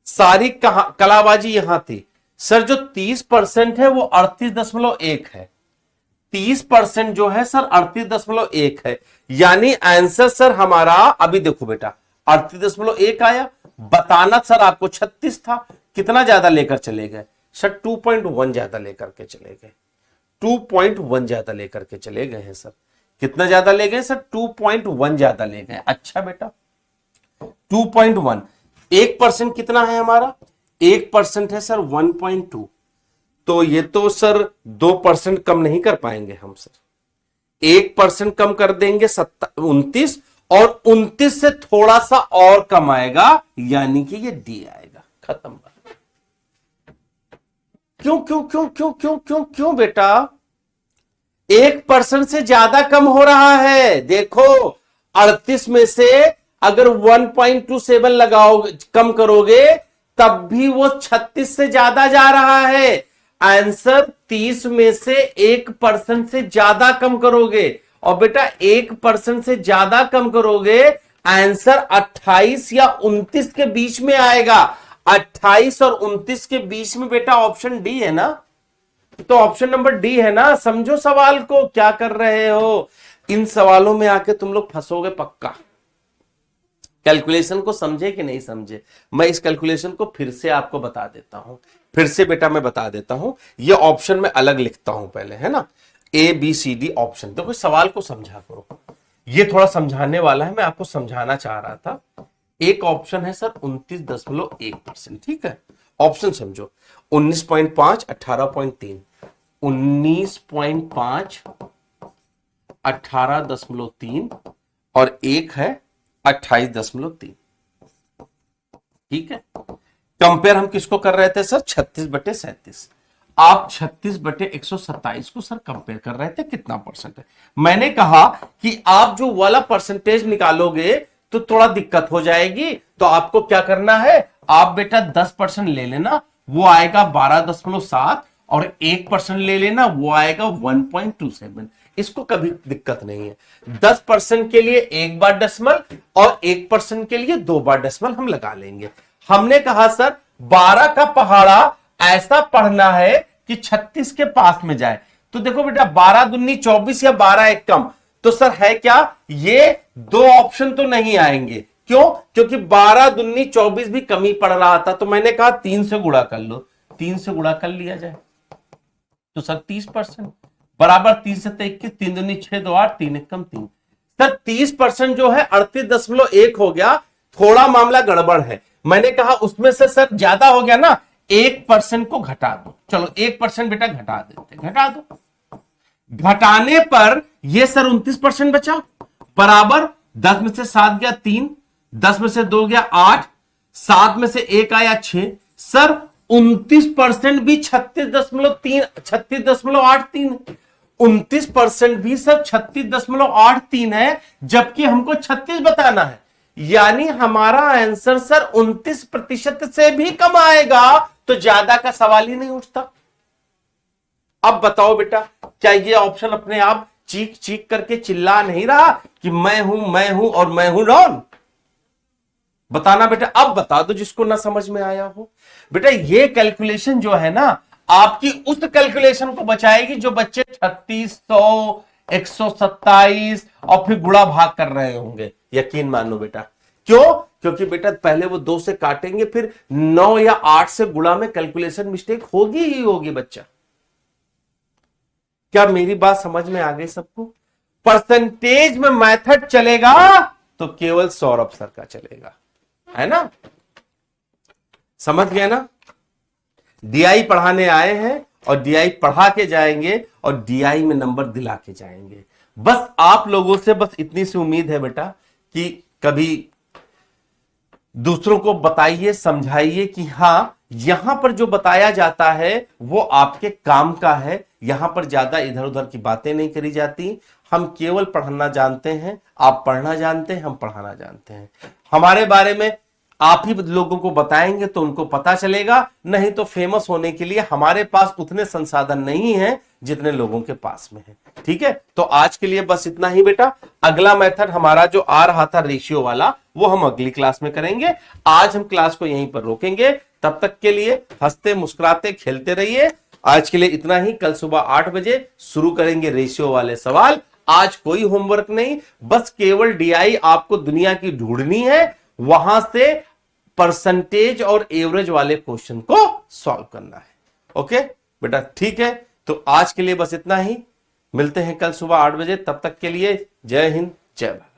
सारी कलाबाजी यहां थी सर। जो 30% है वो 38.1 है, 30% जो है सर 38.1 है, यानी आंसर सर हमारा, अभी देखो बेटा 38.1 आया, बताना सर आपको 36 था, कितना ज्यादा लेकर चले गए सर, 2.1 ज्यादा लेकर के चले गए, 2.1 ज्यादा लेकर के चले गए हैं सर। कितना ज्यादा ले गए सर, 2.1 ज्यादा ले गए। अच्छा बेटा 2.1, 1% कितना है हमारा, 1% है सर 1.2, तो ये तो सर 2% कम नहीं कर पाएंगे हम सर, 1% कम कर देंगे 29, और 29 से थोड़ा सा और कम आएगा, यानी कि ये डी आएगा। खत्म बात। क्यों क्यों क्यों क्यों क्यों क्यों क्यों बेटा, 1% से ज्यादा कम हो रहा है। देखो 38 में से अगर 1.27 लगाओगे, कम करोगे, तब भी वो 36 से ज्यादा जा रहा है। आंसर 30 में से 1% से ज्यादा कम करोगे, और बेटा 1% से ज्यादा कम करोगे, आंसर 28 या 29 के बीच में आएगा। 28 और 29 के बीच में बेटा ऑप्शन डी है ना, तो ऑप्शन नंबर डी है ना। समझो सवाल को, क्या कर रहे हो, इन सवालों में आके तुम लोग फंसोगे पक्का। कैलकुलेशन को समझे कि नहीं समझे, मैं इस कैलकुलेशन को फिर से आपको बता देता हूं, फिर से बेटा मैं बता देता हूं। ये ऑप्शन में अलग लिखता हूं पहले, है ना, A B C D option. देखो सवाल को समझा करो, ये थोड़ा समझाने वाला है, मैं आपको समझाना चाह रहा था। एक ऑप्शन है सर 29.1%, ठीक है, ऑप्शन समझो, 19.5 18.3, 19.5 18.3 और एक है 28.3, ठीक है। कंपेयर हम किसको कर रहे थे सर, 36/37। आप 36/127 को सर कंपेयर कर रहे थे, कितना परसेंट है। मैंने कहा कि आप जो वाला परसेंटेज निकालोगे तो थोड़ा दिक्कत हो जाएगी, तो आपको क्या करना है, आप बेटा 10% ले लेना, वो आएगा 12.7, और 1% ले लेना, वो आएगा 1.27। इसको कभी दिक्कत नहीं है। 10% के लिए एक बार डेसिमल और 1% के लिए 2 बार डेसिमल हम लगा लेंगे। हमने कहा सर 12 का पहाड़ा ऐसा पढ़ना है कि 36 के पास में जाए, तो देखो बेटा 12 दूनी 24 या 12 एक कम, तो सर है क्या, ये 2 ऑप्शन तो नहीं आएंगे। क्यों, क्योंकि 12 दूनी 24 भी कमी पड़ रहा था, तो मैंने कहा 3 से गुणा कर लो, 3 से गुणा कर लिया जाए, तो सर 30% बराबर 3 से 21, 3 दूनी 6, 2 8, 3 एक कम 3। सर 30% जो है 38.1 हो गया, थोड़ा मामला गड़बड़ है। मैंने कहा उसमें से सर ज्यादा हो गया ना, 1% को घटा दो, चलो 1% बेटा घटा देते, घटा दो। घटाने पर ये सर 29% बचा, बराबर 10 में से 7 गया 3, 10 में से 2 गया 8, 7 में से 1 आया 6, सर 29% भी 36.83 29% भी सर 36.83 है, जबकि हमको 36 बताना है, यानी हमारा आंसर सर 29% से भी कम आएगा, तो ज्यादा का सवाल ही नहीं उठता। अब बताओ बेटा, क्या ये ऑप्शन अपने आप चीख चीख करके चिल्ला नहीं रहा कि मैं हूं और मैं हूं डॉन? बताना बेटा, अब बता दो जिसको ना समझ में आया हो। बेटा ये कैलकुलेशन जो है ना, आपकी उस कैलकुलेशन को बचाएगी जो बच्चे 3600 127 और फिर गुणा भाग कर रहे होंगे। यकीन मानो बेटा, क्यों? क्योंकि बेटा पहले वो 2 से काटेंगे, फिर 9 या 8 से गुणा में कैलकुलेशन मिस्टेक होगी ही होगी बच्चा। क्या मेरी बात समझ में आ गई सबको? परसेंटेज में मेथड चलेगा तो केवल सौरभ सर का चलेगा, है ना? समझ गए ना? डीआई पढ़ाने आए हैं और डीआई पढ़ा के जाएंगे और डीआई में नंबर दिला के जाएंगे। बस आप लोगों से बस इतनी सी उम्मीद है बेटा कि कभी दूसरों को बताइए, समझाइए कि हां यहां पर जो बताया जाता है वो आपके काम का है। यहां पर ज्यादा इधर उधर की बातें नहीं करी जाती। हम केवल पढ़ना जानते हैं, आप पढ़ना जानते हैं, हम पढ़ाना जानते हैं। हमारे बारे में आप ही लोगों को बताएंगे तो उनको पता चलेगा, नहीं तो फेमस होने के लिए हमारे पास उतने संसाधन नहीं है जितने लोगों के पास में है। ठीक है, तो आज के लिए बस इतना ही बेटा। अगला मेथड हमारा जो आ रहा था रेशियो वाला, वो हम अगली क्लास में करेंगे। आज हम क्लास को यहीं पर रोकेंगे। तब तक के लिए हंसते मुस्कुराते खेलते रहिए। आज के लिए इतना ही। कल सुबह 8 बजे शुरू करेंगे रेशियो वाले सवाल। आज कोई होमवर्क नहीं, बस केवल डीआई आपको दुनिया की ढूंढनी है, वहां से परसेंटेज और एवरेज वाले क्वेश्चन को सॉल्व करना है। ओके बेटा, ठीक है। तो आज के लिए बस इतना ही। मिलते हैं कल सुबह 8 बजे। तब तक के लिए जय हिंद, जय भारत।